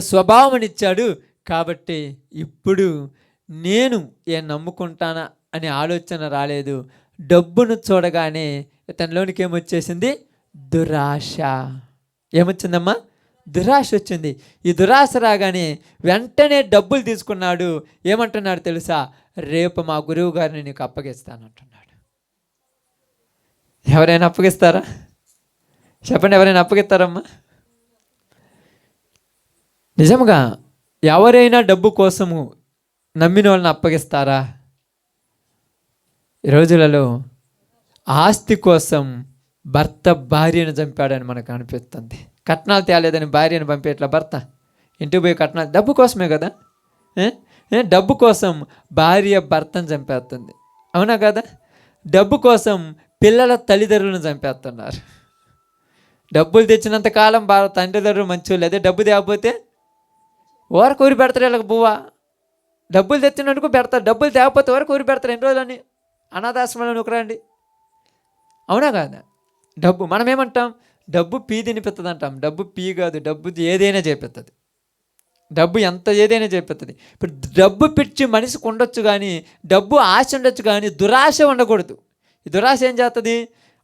Speaker 1: స్వభావనిచ్చాడు. కాబట్టి ఇప్పుడు నేను ఏం నమ్ముకుంటానా అనే ఆలోచన రాలేదు. డబ్బును చూడగానే ఇతనిలోనికి ఏమొచ్చేసింది? దురాశ. ఏమొచ్చిందమ్మా? దురాశ వచ్చింది. ఈ దురాశ రాగానే వెంటనే డబ్బులు తీసుకున్నాడు. ఏమంటున్నాడు తెలుసా? రేపు మా గురువు గారిని నీకు అప్పగిస్తానంటున్నాడు. ఎవరైనా అప్పగిస్తారా? చెప్పండి, ఎవరైనా అప్పగిస్తారమ్మా? నిజంగా ఎవరైనా డబ్బు కోసము నమ్మిన వాళ్ళని అప్పగిస్తారా? ఈ రోజులలో ఆస్తి కోసం భర్త భార్యను చంపాడని మనకు అనిపిస్తుంది. కట్నాలు తేలేదని భార్యను పంపేట్లా భర్త ఇంటికి పోయి కట్నాలు డబ్బు కోసమే కదా. డబ్బు కోసం భార్య భర్తను చంపేస్తుంది, అవునా కదా? డబ్బు కోసం పిల్లల తల్లిదండ్రులను చంపేస్తున్నారు. డబ్బులు తెచ్చినంత కాలం తండ్రిదండ్రులు మంచోళ్ళు, అదే డబ్బు తేకపోతే ఊరి పెడతారు వీళ్ళకి బువ్వ. డబ్బులు తెచ్చినందుకు పెడతారు, డబ్బులు తేకపోతే ఊరి పెడతారు. ఎన్ని రోజులని అనాథాశ్రమంలో నొకరండి, అవునా కాదా? డబ్బు మనం ఏమంటాం? డబ్బు పీ తినిపిస్తుంది అంటాం. డబ్బు పీ కాదు, డబ్బు ఏదైనా చేపిస్తుంది. డబ్బు ఎంత ఏదైనా చేపిస్తుంది. ఇప్పుడు డబ్బు పిచ్చి మనిషికి ఉండొచ్చు, కానీ డబ్బు ఆశ ఉండొచ్చు, కానీ దురాశ ఉండకూడదు. ఈ దురాశ ఏం చేస్తుంది?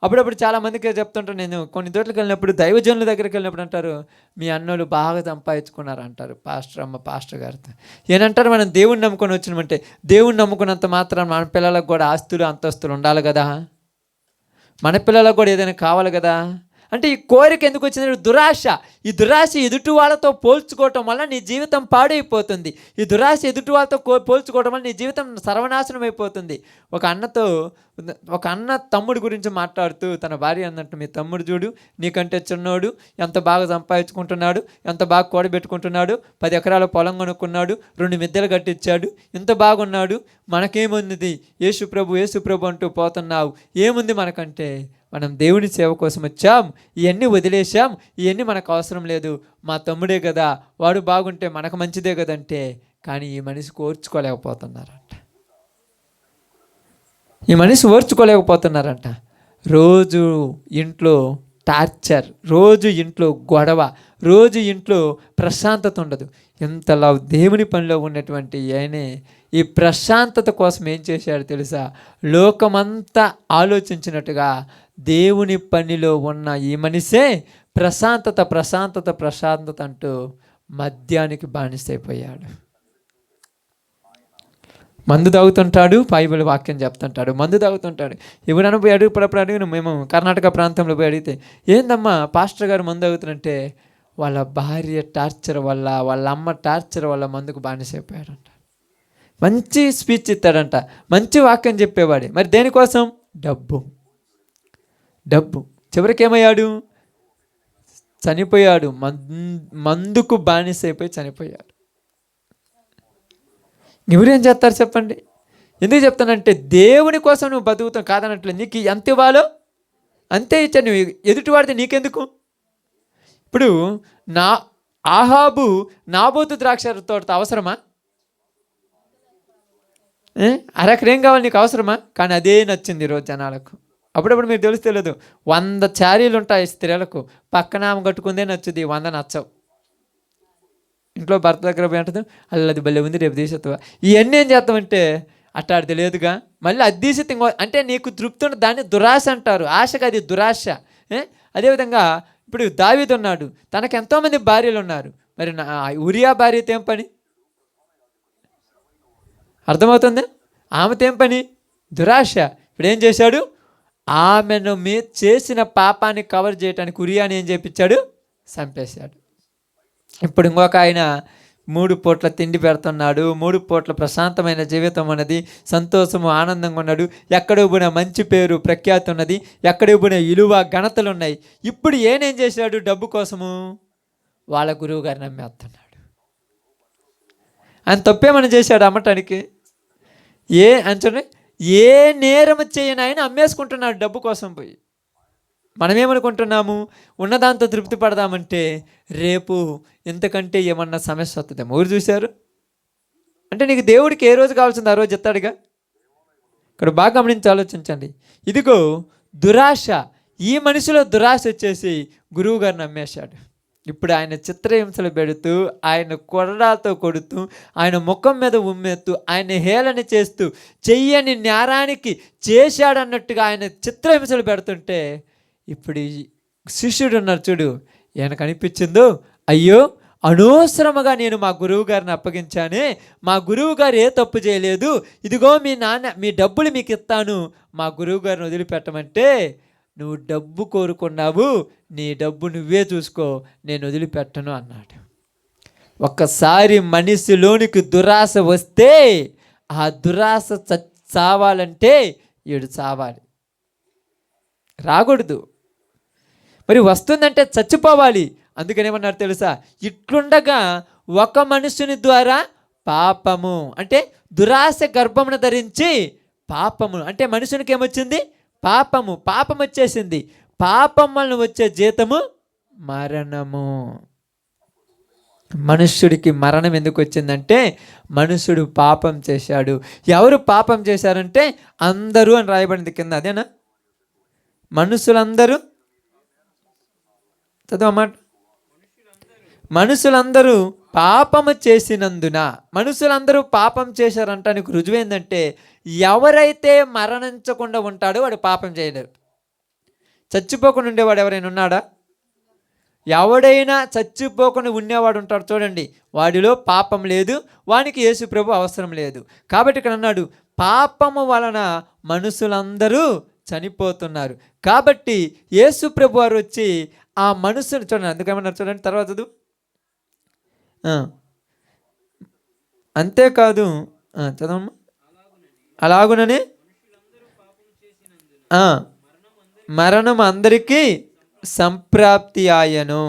Speaker 1: అప్పుడప్పుడు చాలామందికి చెప్తుంటాను నేను, కొన్ని చోట్లకి వెళ్ళినప్పుడు దైవజనుల దగ్గరికి వెళ్ళినప్పుడు అంటారు, మీ అన్నోళ్ళు బాగా సంపాదించుకున్నారు అంటారు పాస్టర్ గారితో. ఏనంటారు? మనం దేవుణ్ణి నమ్ముకొని వచ్చినామంటే, దేవుణ్ణి నమ్ముకున్నంత మాత్రం మన పిల్లలకు కూడా ఆస్తులు అంతస్తులు ఉండాలి కదా, మన పిల్లలకు కూడా ఏదైనా కావాలి కదా. అంటే ఈ కోరిక ఎందుకు వచ్చింది? దురాశ. ఈ దురాశ ఎదుటి వాళ్ళతో పోల్చుకోవటం వల్ల నీ జీవితం పాడైపోతుంది. ఈ దురాశ ఎదుటి వాళ్ళతో పోల్చుకోవటం వల్ల నీ జీవితం సర్వనాశనం అయిపోతుంది. ఒక అన్న తమ్ముడు గురించి మాట్లాడుతూ తన భార్య అన్నట్టు, మీ తమ్ముడు చూడు, నీకంటే చిన్నోడు, ఎంత బాగా సంపాదించుకుంటున్నాడు, ఎంత బాగా కూడబెట్టుకుంటున్నాడు, 10 ఎకరాల పొలం కొనుక్కున్నాడు, 2 మిద్దెలు కట్టించాడు, ఇంత బాగున్నాడు, మనకేముంది? యేసు ప్రభు అంటూ పోతున్నావు, ఏముంది మనకంటే? మనం దేవుని సేవ కోసం వచ్చాం, ఇవన్నీ వదిలేసాం, ఇవన్నీ మనకు అవసరం లేదు, మా తమ్ముడే కదా, వాడు బాగుంటే మనకు మంచిదే కదంటే. కానీ ఈ మనిషి ఓర్చుకోలేకపోతున్నారంట. రోజు ఇంట్లో టార్చర్, రోజు ఇంట్లో గొడవ, రోజు ఇంట్లో ప్రశాంతత ఉండదు. ఇంతలా దేవుని పనిలో ఉన్నటువంటి ఆయనే ఈ ప్రశాంతత కోసం ఏం చేశాడు తెలుసా? లోకమంతా ఆలోచించినట్టుగా దేవుని పనిలో ఉన్న ఈ మనిషే ప్రశాంతత అంటూ మద్యానికి బానిసైపోయాడు. మందు తాగుతుంటాడు, బైబిల్ వాక్యం చెప్తుంటాడు, మందు తాగుతుంటాడు. ఎవరైనా పోయి అప్పుడు అడిగిన, మేము కర్ణాటక ప్రాంతంలో పోయి అడిగితే, ఏందమ్మా పాస్టర్ గారు మందు తాగుతారంటే, వాళ్ళ భార్య టార్చర్ వల్ల, వాళ్ళ అమ్మ టార్చర్ వల్ల మందుకు బానిసైపోయాడంట. మంచి స్పీచ్ ఇస్తాడంట, మంచి వాక్యం చెప్పేవాడే, మరి దేనికోసం? డబ్బు. చివరికి ఏమయ్యాడు? చనిపోయాడు. మందుకు బానిసైపోయి చనిపోయాడు. ఎవరేం చేస్తారు చెప్పండి? ఎందుకు చెప్తానంటే, దేవుని కోసం నువ్వు బతుకుతావు కాదనట్లే, నీకు ఎంత ఇవ్వాలో అంతే ఇచ్చా. నువ్వు ఎదుటివాడితే నీకెందుకు? ఇప్పుడు ఆహాబు నాబోతు ద్రాక్ష తోట అవసరమా? అరెకరేం కావాలి నీకు అవసరమా? కానీ అదే నచ్చింది ఈరోజు జనాలకు. అప్పుడప్పుడు మీరు తెలియదు, 100 చారీలు ఉంటాయి స్త్రీలకు, పక్కన ఆమె కట్టుకుందే నచ్చుది, 100 నచ్చవు. ఇంట్లో భర్త దగ్గర పోయి అంటుంది, అల్లది భలే ఉంది, రేపు తీసేస్తావా? ఇవన్నీ ఏం చేస్తామంటే, అట్టాడు తెలియదుగా, మళ్ళీ అది తీసేస్తే అంటే నీకు తృప్తి ఉన్న దాన్ని దురాశ అంటారు. ఆశకు అది దురాశ. అదేవిధంగా ఇప్పుడు దావీదు ఉన్నాడు, తనకు ఎంతోమంది భార్యలు ఉన్నారు, మరి ఉరియా భార్యతో ఏం పని? అర్థమవుతుంది? ఆమెతో ఏం పని? దురాశ. ఇప్పుడు ఏం చేశాడు? ఆమెను చేసిన పాపాన్ని కవర్ చేయడానికి ఉరియాని ఏం చేపించాడు? చంపేశాడు. ఇప్పుడు ఇంకొక ఆయన 3 పూట్ల తిండి పెడుతున్నాడు, 3 పూట్ల ప్రశాంతమైన జీవితం ఉన్నది, సంతోషము ఆనందంగా ఉన్నాడు, ఎక్కడ పోయినా మంచి పేరు ప్రఖ్యాతి ఉన్నది, ఎక్కడ పోయినా విలువ ఘనతలు ఉన్నాయి. ఇప్పుడు ఏనేం చేశాడు? డబ్బు కోసము వాళ్ళ గురువు గారిని నమ్మేస్తున్నాడు. ఆయన తప్పేమని చేశాడు అమ్మటానికి? ఏ నేరం చేయని ఆయన అమ్మేసుకుంటున్నాడు డబ్బు కోసం పోయి. మనమేమనుకుంటున్నాము? ఉన్నదాంతో తృప్తి పడదామంటే రేపు ఇంతకంటే ఏమన్నా సమస్య వస్తుందేమో. ఊరు చూశారు అంటే, నీకు దేవుడికి ఏ రోజు కావాల్సింది ఆ రోజు చెప్తాడుగా. ఇక్కడ బాగా గమనించి ఆలోచించండి. ఇదిగో దురాశ. ఈ మనిషిలో దురాశ వచ్చేసి గురువు గారిని నమ్మేశాడు. ఇప్పుడు ఆయన చిత్రహింసలు పెడుతూ, ఆయన కొరడాలతో కొడుతూ, ఆయన ముఖం మీద ఉమ్మెత్తు, ఆయన హేళన చేస్తూ, చెయ్యని నేరానికి చేశాడన్నట్టుగా ఆయన చిత్రహింసలు పెడుతుంటే, ఇప్పుడు శిష్యుడు ఉన్నారు చూడు, ఈయనకు అనిపించిందో, అయ్యో అనవసరముగా నేను మా గురువు గారిని అప్పగించానే, మా గురువు గారు ఏ తప్పు చేయలేదు, ఇదిగో మీ డబ్బులు మీకు ఇస్తాను, మా గురువు గారిని వదిలిపెట్టమంటే నువ్వు డబ్బు కోరుకున్నావు, నీ డబ్బు నువ్వే చూసుకో, నేను వదిలిపెట్టను అన్నాడు. ఒక్కసారి మనిషిలోనికి దురాశ వస్తే ఆ దురాశ చావాలంటే ఈడు చావాలి, రాకూడదు. మరి వస్తుందంటే చచ్చిపోవాలి. అందుకనేమన్నారు తెలుసా, ఇట్లుండగా ఒక మనుషుని ద్వారా పాపము అంటే దురాశ గర్భమును ధరించి పాపము అంటే మనుషునికి ఏమొచ్చింది, పాపం వచ్చేసింది. పాపం వలన వచ్చే జీతము మరణము. మనుష్యుడికి మరణం ఎందుకు వచ్చిందంటే మనుషుడు పాపం చేశాడు. ఎవరు పాపం చేశారంటే అందరూ అని రాయబడింది కింద, అదేనా? మనుషులందరూ చదవమాట, మనుషులందరూ పాపము చేసినందున, మనుషులందరూ పాపం చేశారంటానికి రుజువు ఏంటంటే ఎవరైతే మరణించకుండా ఉంటాడో వాడు పాపం చేయలేడు. చచ్చిపోకుండా ఉండేవాడు ఎవరైనా ఉన్నాడా? ఎవడైనా చచ్చిపోకుండా ఉండేవాడు ఉంటాడు చూడండి, వాడిలో పాపం లేదు, వానికి యేసు ప్రభు అవసరం లేదు. కాబట్టి ఇక్కడ అన్నాడు పాపము వలన మనుషులందరూ చనిపోతున్నారు. కాబట్టి యేసు ప్రభు వారు వచ్చి ఆ మనుషులు చూడండి, అందుకేమన్నారు చూడండి, తర్వాత అంతేకాదు చదవమ్మా, అలాగుననే మరణం అందరికీ సంప్రాప్తి ఆయను.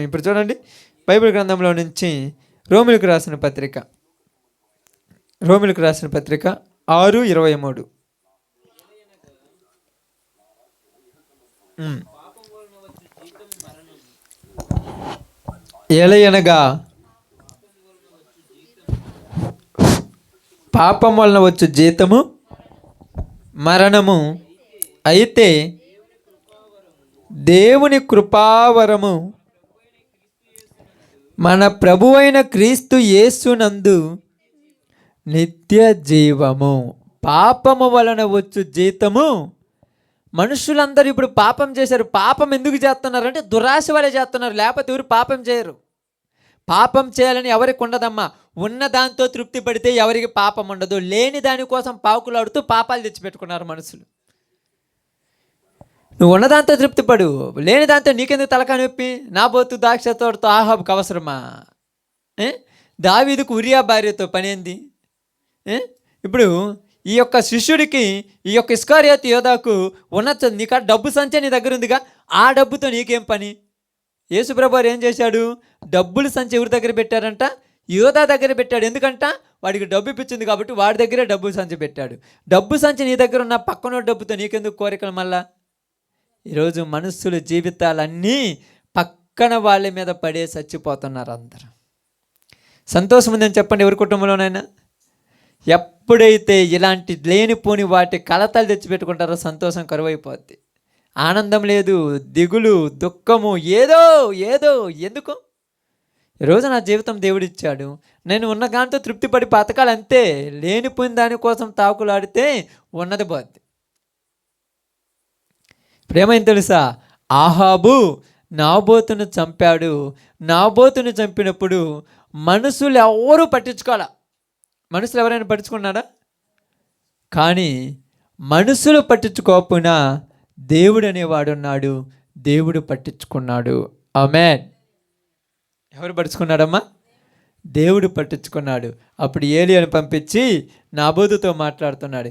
Speaker 1: ఇప్పుడు చూడండి బైబిల్ గ్రంథంలో నుంచి రోమిలకు రాసిన పత్రిక 6:23. ఏలయనగా పాపం వలన వచ్చు జీతము మరణము, అయితే దేవుని కృపావరము మన ప్రభువైన క్రీస్తు యేసునందు నిత్య జీవము. పాపము వలన వచ్చు జీతము. మనుషులందరూ ఇప్పుడు పాపం చేశారు. పాపం ఎందుకు చేస్తున్నారు అంటే దురాశ వలె చేస్తున్నారు, లేకపోతే ఎవరు పాపం చేయరు. పాపం చేయాలని ఎవరికి ఉండదమ్మా. ఉన్న దాంతో తృప్తి పడితే ఎవరికి పాపం ఉండదు. లేని దానికోసం పాకులాడుతూ పాపాలు తెచ్చిపెట్టుకున్నారు మనుషులు. నువ్వు ఉన్నదాంతో తృప్తి పడు, లేని దాంతో నీకెందుకు తలకాయ నొప్పి? నా బోతు ద్రాక్ష తోటతో ఆహాబుకు అవసరమా? దావీదుకు ఉరియా భార్యతో పనేంది? ఇప్పుడు ఈ యొక్క శిష్యుడికి, ఈ యొక్క ఇస్కారియోతు యోధాకు ఉన్న నీకు డబ్బు సంచే నీ దగ్గర ఉందిగా, ఆ డబ్బుతో నీకేం పని? యేసుప్రభు ఏం చేశాడు? డబ్బులు సంచి ఎవరి దగ్గర పెట్టారంట? యోధా దగ్గర పెట్టాడు. ఎందుకంట? వాడికి డబ్బు ఇప్పించింది కాబట్టి వాడి దగ్గరే డబ్బు సంచి పెట్టాడు. డబ్బు సంచి నీ దగ్గర ఉన్న పక్కన డబ్బుతో నీకెందుకు కోరికలు? మళ్ళా ఈరోజు మనుషుల జీవితాలన్నీ పక్కన వాళ్ళ మీద పడే చచ్చిపోతున్నారు అందరూ. సంతోషం ఉందని చెప్పండి ఎవరి కుటుంబంలోనైనా? ఎప్పుడైతే ఇలాంటి లేనిపోని వాటి కలతలు తెచ్చిపెట్టుకుంటారో సంతోషం కరువైపోద్ది. ఆనందం లేదు, దిగులు, దుఃఖము, ఏదో ఎందుకు? ఈరోజు నా జీవితం దేవుడిచ్చాడు, నేను ఉన్న దాంతో తృప్తిపడి బతకాలి అంతే. లేనిపోయిన దానికోసం తాకులాడితే ఉన్నది పోద్ది. ఇప్పుడేమైంది తెలుసా? ఆహాబు నాబోతును చంపాడు. నాబోతును చంపినప్పుడు మనుషులు ఎవరూ పట్టించుకోవాలా. మనుషులు ఎవరైనా పట్టించుకున్నాడా? కానీ మనుషులు పట్టించుకోకపోయినా దేవుడు అనేవాడు ఉన్నాడు, దేవుడు పట్టించుకున్నాడు. ఆమేన్. ఎవరు పట్టించుకున్నాడమ్మా? దేవుడు పట్టించుకున్నాడు. అప్పుడు ఏలీయాను పంపించి నాబోతుతో మాట్లాడుతున్నాడు.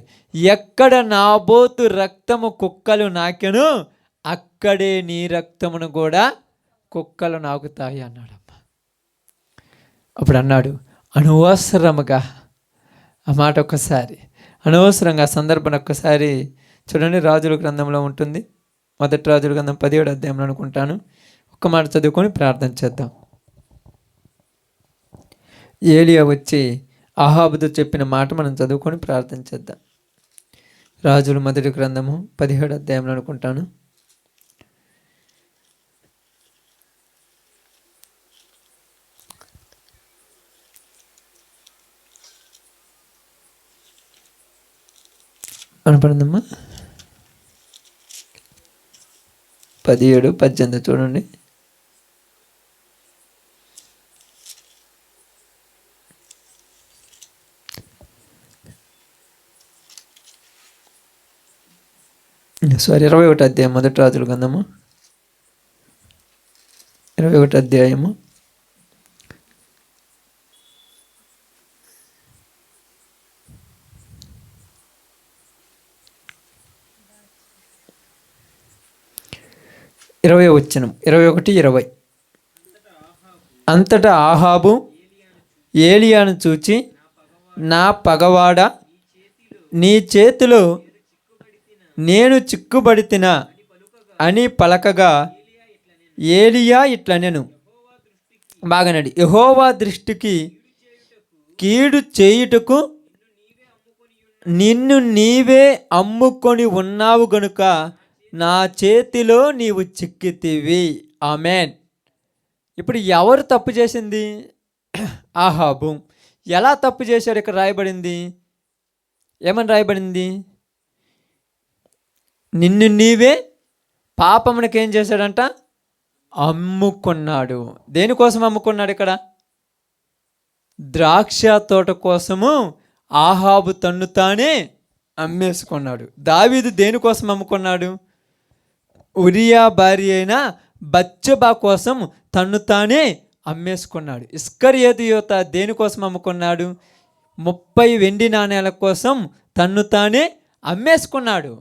Speaker 1: ఎక్కడ నాబోతు రక్తము కుక్కలు నాకెను, అక్కడే నీ రక్తమును కూడా కుక్కలు నాకుతాయి అన్నాడమ్మా. అప్పుడు అన్నాడు, అనవసరముగా ఆ మాట ఒక్కసారి, అనవసరంగా సందర్భం ఒక్కసారి చూడండి. రాజుల గ్రంథంలో ఉంటుంది, మొదటి రాజుల గ్రంథం 17వ అధ్యాయంలో అనుకుంటాను. ఒక్క మాట చదువుకొని ప్రార్థన చేద్దాం. ఏలియా వచ్చి అహాబుతో చెప్పిన మాట మనం చదువుకొని ప్రార్థన చేద్దాం. రాజుల మొదటి గ్రంథము 17వ అధ్యాయంలో అనుకుంటాను. కనపడిందమ్మా? 17, 18 చూడండి. సారీ, 21 అధ్యాయం, మొదటి రాజుల గ్రంథము 21 అధ్యాయము 20 వచనం, 21, 20. అంతటా ఆహాబు ఏలియాను చూచి, నా పగవాడ, నీ చేతిలో నేను చిక్కుబడితినా అని పలకగా ఏలియా ఇట్లనెను, బాగానండి, యెహోవా దృష్టికి కీడు చేయుటకు నిన్ను నీవే అమ్ముకొని ఉన్నావు గనుక నా చేతిలో నీవు చిక్కితివి. ఆమెన్. ఇప్పుడు ఎవరు తప్పు చేసింది? ఆహాబు. ఎలా తప్పు చేశాడు? ఇక్కడ రాయబడింది, ఏమని రాయబడింది? నిన్ను నీవే పాపమునకి ఏం చేశాడంట? అమ్ముకున్నాడు. దేనికోసం అమ్ముకున్నాడు? ఇక్కడ ద్రాక్ష తోట కోసము ఆహాబు తన్ను తానే అమ్మేసుకున్నాడు. దావీదు దేనికోసం అమ్ముకున్నాడు? ఉరియా భార్య అయిన బత్షెబా కోసం తన్ను తానే అమ్మేసుకున్నాడు. ఇస్కరియోతు యోత దేనికోసం అమ్ముకున్నాడు? 30 వెండి నాణేల కోసం తన్ను తానే అమ్మేసుకున్నాడు.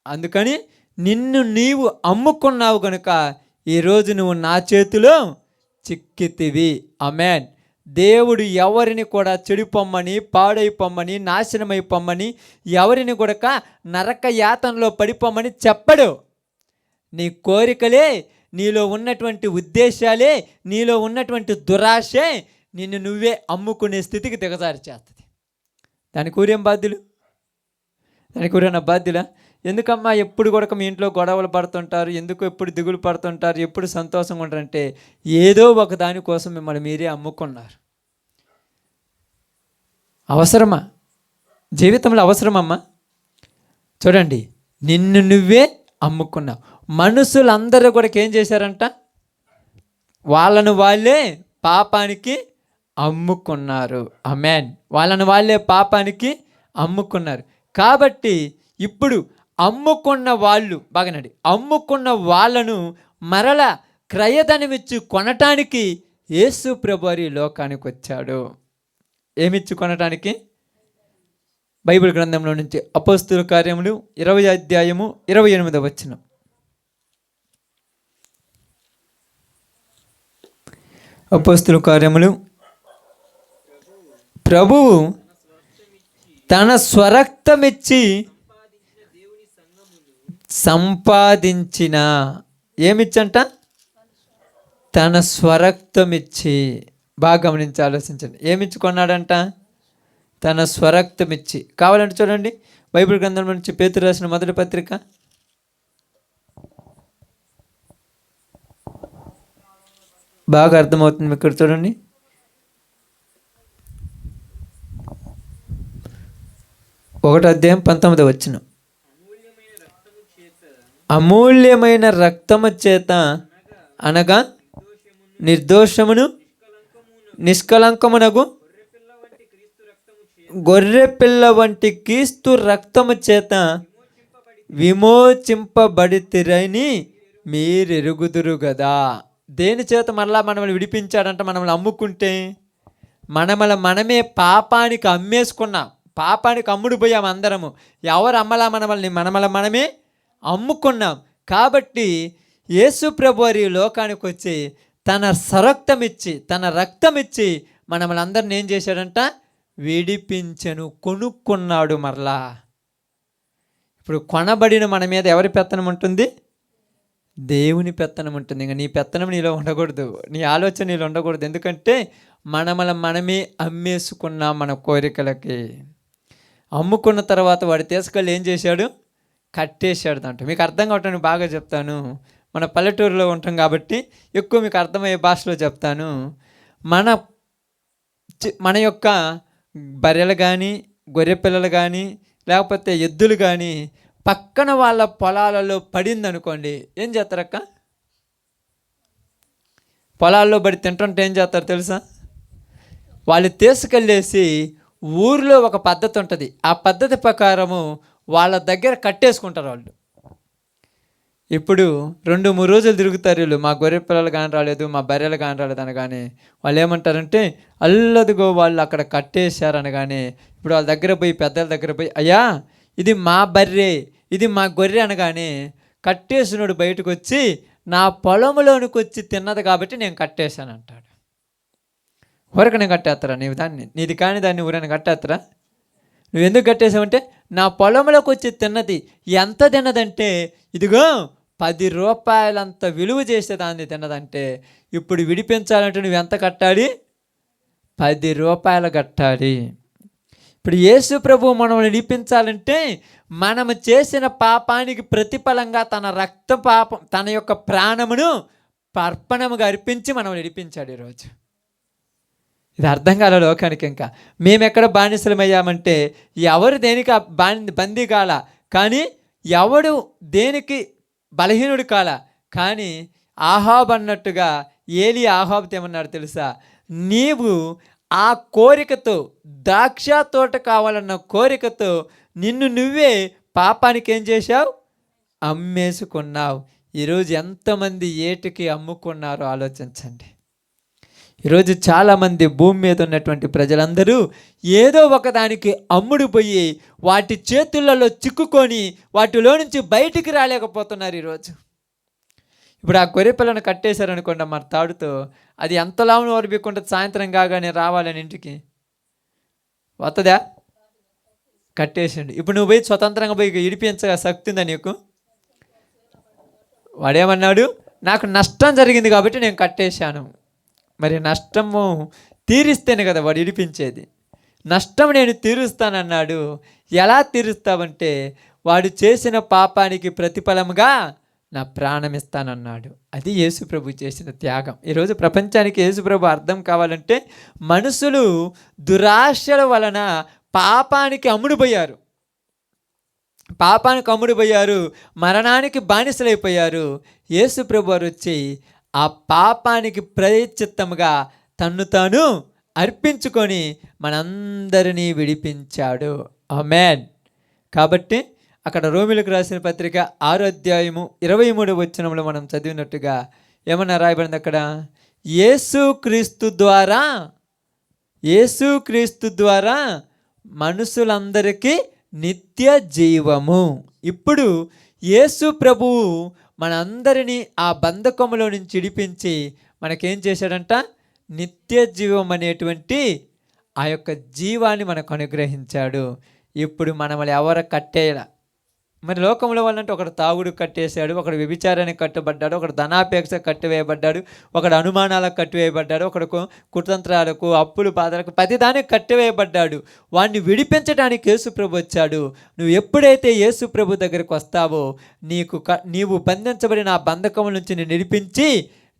Speaker 1: అందుకని నిన్ను నీవు అమ్ముకున్నావు కనుక ఈరోజు నువ్వు నా చేతిలో చిక్కితివి. ఆమేన్. దేవుడు ఎవరిని కూడా చెడిపోమ్మని, పాడైపోమ్మని, నాశనమైపోమ్మని, ఎవరిని కూడా నరక యాతనలో పడిపోమ్మని చెప్పడు. నీ కోరికలే, నీలో ఉన్నటువంటి ఉద్దేశాలే, నీలో ఉన్నటువంటి దురాశే నిన్ను నువ్వే అమ్ముకునే స్థితికి దిగజారి చేస్తుంది. దానికి ఊరేం బాధ్యులు? దానికి ఊరేనా బాధ్యులా? ఎందుకమ్మా ఎప్పుడు కూడా మీ ఇంట్లో గొడవలు పడుతుంటారు, ఎందుకు ఎప్పుడు దిగులు పడుతుంటారు, ఎప్పుడు సంతోషంగా ఉంటారంటే ఏదో ఒక దానికోసం మిమ్మల్ని మీరే అమ్ముకున్నారు. అవసరమా? జీవితంలో అవసరమమ్మా? చూడండి, నిన్ను నువ్వే అమ్ముకున్నావు. మనుషులందరూ కూడా ఏం చేశారంట? వాళ్ళను వాళ్ళే పాపానికి అమ్ముకున్నారు. ఆమేన్. వాళ్ళను వాళ్ళే పాపానికి అమ్ముకున్నారు. కాబట్టి ఇప్పుడు అమ్ముకున్న వాళ్ళు, బాగానండి, అమ్ముకున్న వాళ్ళను మరల క్రయధనమిచ్చి కొనటానికి యేసు ప్రభువారు లోకానికి వచ్చాడు. ఏమిచ్చి కొనటానికి? బైబిల్ గ్రంథంలో నుంచి అపోస్తుల కార్యములు 20 అధ్యాయము 28 వచనం. అపోస్తుల కార్యములు, ప్రభువు తన స్వరక్తమిచ్చి సంపాదించిన, ఏమిచ్చంట? తన స్వరక్తమిచ్చి. బాగా గమనించి ఆలోచించండి. ఏమిచ్చుకున్నాడంట? తన స్వరక్తమిచ్చి. కావాలంటే చూడండి, బైబిల్ గ్రంథం నుంచి పేతురు రాసిన మొదటి పత్రిక, బాగా అర్థమవుతుంది ఇక్కడ చూడండి. ఒకటో అధ్యాయం 19వ వచనం. అమూల్యమైన రక్తము చేత అనగా నిర్దోషమును నిష్కలంకమునగు గొర్రె పిల్ల వంటి క్రీస్తు రక్తము చేత విమోచింపబడితిరని మీరెరుగుదురు కదా. దేని చేత మరలా మనల్ని విడిపించాడంట? మనల్ని అమ్ముకుంటే, మనమే పాపానికి అమ్మేసుకున్నాం, పాపానికి అమ్ముడు పోయాం అందరము. ఎవరు అమ్మలా మనమే అమ్ముకున్నాం. కాబట్టి యేసు ప్రభువారు ఈ లోకానికి వచ్చి తన స్వరక్తమిచ్చి, తన రక్తమిచ్చి మనల్ని అందరిని ఏం చేశాడంట? విడిపించెను, కొనుక్కున్నాడు మరలా. ఇప్పుడు కొనబడిన మన మీద ఎవరి పెత్తనం ఉంటుంది? దేవుని పెత్తనం ఉంటుంది. ఇంకా నీ పెత్తనం నీలో ఉండకూడదు, నీ ఆలోచన నీలో ఉండకూడదు. ఎందుకంటే మనమే అమ్మేసుకున్నాం మన కోరికలకి. అమ్ముకున్న తర్వాత వాడు తీసుకెళ్ళి ఏం చేశాడు? కట్టేశాడు. దాంట్లో మీకు అర్థం కావటానికి బాగా చెప్తాను. మన పల్లెటూరులో ఉంటాం కాబట్టి ఎక్కువ మీకు అర్థమయ్యే భాషలో చెప్తాను. మన యొక్క బర్రెలు కానీ, గొర్రె పిల్లలు కానీ, లేకపోతే ఎద్దులు కానీ పక్కన వాళ్ళ పొలాలలో పడింది అనుకోండి, ఏం చేస్తారక్క? పొలాల్లో పడి తింటుంటే ఏం చేస్తారు తెలుసా? వాళ్ళు తీసుకెళ్ళేసి ఊరిలో ఒక పద్ధతి ఉంటుంది, ఆ పద్ధతి ప్రకారము వాళ్ళ దగ్గర కట్టేసుకుంటారు వాళ్ళు. ఇప్పుడు 2-3 రోజులు తిరుగుతారు వీళ్ళు, మా గొర్రె పిల్లలు కానీ రాలేదు, మా బర్రెలు కానీ రాలేదు అనగానే వాళ్ళు ఏమంటారంటే, అల్లదిగో వాళ్ళు అక్కడ కట్టేశారు అనగానే ఇప్పుడు వాళ్ళ దగ్గర పోయి, పెద్దల దగ్గర పోయి, అయ్యా ఇది మా బర్రె, ఇది మా గొర్రె అనగానే కట్టేసినోడు బయటకు వచ్చి, నా పొలంలోనికి వచ్చి తిన్నది కాబట్టి నేను కట్టేశాను అంటాడు. ఊరకనే కట్టేస్తారా నీవు దాన్ని? నీది కాని దాన్ని ఊరని కట్టేస్తారా? నువ్వు ఎందుకు కట్టేసావంటే, నా పొలంలోకి వచ్చి తిన్నది ఎంత తిన్నదంటే, ఇదిగో 10 రూపాయలంత విలువ చేసేదాన్ని తిన్నదంటే, ఇప్పుడు విడిపించాలంటే నువ్వు ఎంత కట్టాలి? 10 రూపాయలు కట్టాలి. ఇప్పుడు యేసు ప్రభువు మనల్ని విడిపించాలంటే, మనము చేసిన పాపానికి ప్రతిఫలంగా తన యొక్క ప్రాణమును అర్పణముగా అర్పించి మనం విడిపించాడు ఈరోజు. ఇది అర్థం కాల లోకానికి. ఇంకా మేమెక్కడ బానిసలమయ్యామంటే, ఎవరు దేనికి బందీ కాల, కానీ ఎవడు దేనికి బలహీనుడు కాల. కానీ ఆహాబ్ అన్నట్టుగా ఏలి ఆహాబుతో ఏమన్నాడు తెలుసా? నీవు ఆ కోరికతో, ద్రాక్ష తోట కావాలన్న కోరికతో నిన్ను నువ్వే పాపానికి ఏం చేశావు? అమ్మేసుకున్నావు. ఈరోజు ఎంతమంది ఏటికి అమ్ముకున్నారో ఆలోచించండి. ఈరోజు చాలామంది భూమి మీద ఉన్నటువంటి ప్రజలందరూ ఏదో ఒకదానికి అమ్ముడు పోయి వాటి చేతులలో చిక్కుకొని వాటిలో నుంచి బయటికి రాలేకపోతున్నారు ఈరోజు. ఇప్పుడు ఆ గొర్రె పిల్లను కట్టేశారనుకోండి అమ్మ తాడుతో, అది ఎంతలా వరబీకుండా సాయంత్రం కాగానే రావాలని ఇంటికి వస్తుందా? కట్టేసిండు. ఇప్పుడు నువ్వు పోయి స్వతంత్రంగా పోయి ఇడిపించగా శక్తి ఉందా నీకు? వాడేమన్నాడు? నాకు నష్టం జరిగింది కాబట్టి నేను కట్టేశాను. మరి నష్టము తీరిస్తేనే కదా వాడు ఇడిపించేది. నష్టం నేను తీరుస్తానన్నాడు. ఎలా తీరుస్తావంటే, వాడు చేసిన పాపానికి ప్రతిఫలముగా నా ప్రాణం ఇస్తానన్నాడు. అది యేసుప్రభు చేసిన త్యాగం. ఈరోజు ప్రపంచానికి యేసుప్రభు అర్థం కావాలంటే, మనుషులు దురాశల వలన పాపానికి అమ్ముడుపోయారు, మరణానికి బానిసలైపోయారు. యేసుప్రభు వారు వచ్చి ఆ పాపానికి ప్రయచిత్తముగా తన్ను తాను అర్పించుకొని మనందరినీ విడిపించాడు. ఆమేన్. కాబట్టి అక్కడ రోమిలకు రాసిన పత్రిక 6వ అధ్యాయము 23వ వచనంలో మనం చదివినట్టుగా ఏమన్నా రాయబడింది అక్కడ? యేసుక్రీస్తు ద్వారా మనుషులందరికీ నిత్య జీవము. ఇప్పుడు యేసు ప్రభువు మనందరినీ ఆ బంధకములో నుంచి విడిపించి మనకేం చేశాడంట? నిత్య జీవం అనేటువంటి ఆ యొక్క జీవాన్ని మనకు అనుగ్రహించాడు. ఇప్పుడు మనల్ని ఎవరు కట్టేయాల? మరి లోకంలో వాళ్ళంటే ఒకడు తాగుడు కట్టేశాడు, ఒకడు వ్యభిచారానికి కట్టబడ్డాడు, ఒకడు ధనాపేక్ష కట్టివేయబడ్డాడు, ఒకడు అనుమానాలకు కట్టివేయబడ్డాడు, ఒకడు కుతంత్రాలకు, అప్పులు, బాధలకు, ప్రతిదానికి కట్టివేయబడ్డాడు. వాడిని విడిపించడానికి యేసుప్రభు వచ్చాడు. నువ్వు ఎప్పుడైతే యేసుప్రభు దగ్గరికి వస్తావో నీవు బంధించబడిన ఆ బంధకం నుంచి నిన్ను విడిపించి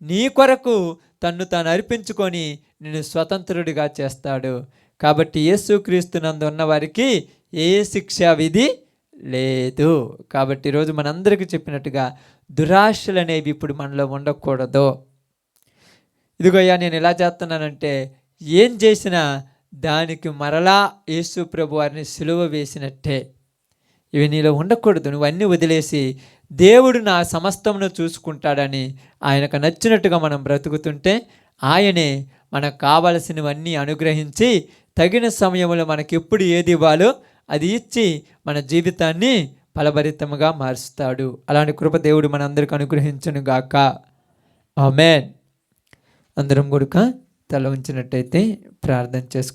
Speaker 1: నీ కొరకు తన్ను తాను అర్పించుకొని నిన్ను స్వతంత్రుడిగా చేస్తాడు. కాబట్టి యేసుక్రీస్తునందు ఉన్న వారికి ఏ శిక్షా విధి లేదు. కాబట్టి ఈరోజు మనందరికీ చెప్పినట్టుగా దురాశలు అనేవి ఇప్పుడు మనలో ఉండకూడదు. ఇదిగోయ్యా నేను ఇలా చేస్తున్నానంటే ఏం చేసినా దానికి మరలా యేసు ప్రభు వారిని సిలువ వేసినట్టే. ఇవి నీలో ఉండకూడదు. నువ్వు అన్నీ వదిలేసి దేవుడు నా సమస్తమును చూసుకుంటాడని ఆయనకు నచ్చినట్టుగా మనం బ్రతుకుతుంటే ఆయనే మనకు కావలసినవన్నీ అనుగ్రహించి తగిన సమయంలో మనకి ఎప్పుడు ఏది ఇవ్వాలో అది ఇచ్చి మన జీవితాన్ని ఫలభరితముగా మారుస్తాడు. అలాంటి కృప దేవుడు మనందరికీ అనుగ్రహించును గాక. ఆమేన్. అందరం కూడా తల ఉంచినట్టయితే ప్రార్థన చేసుకుందాం.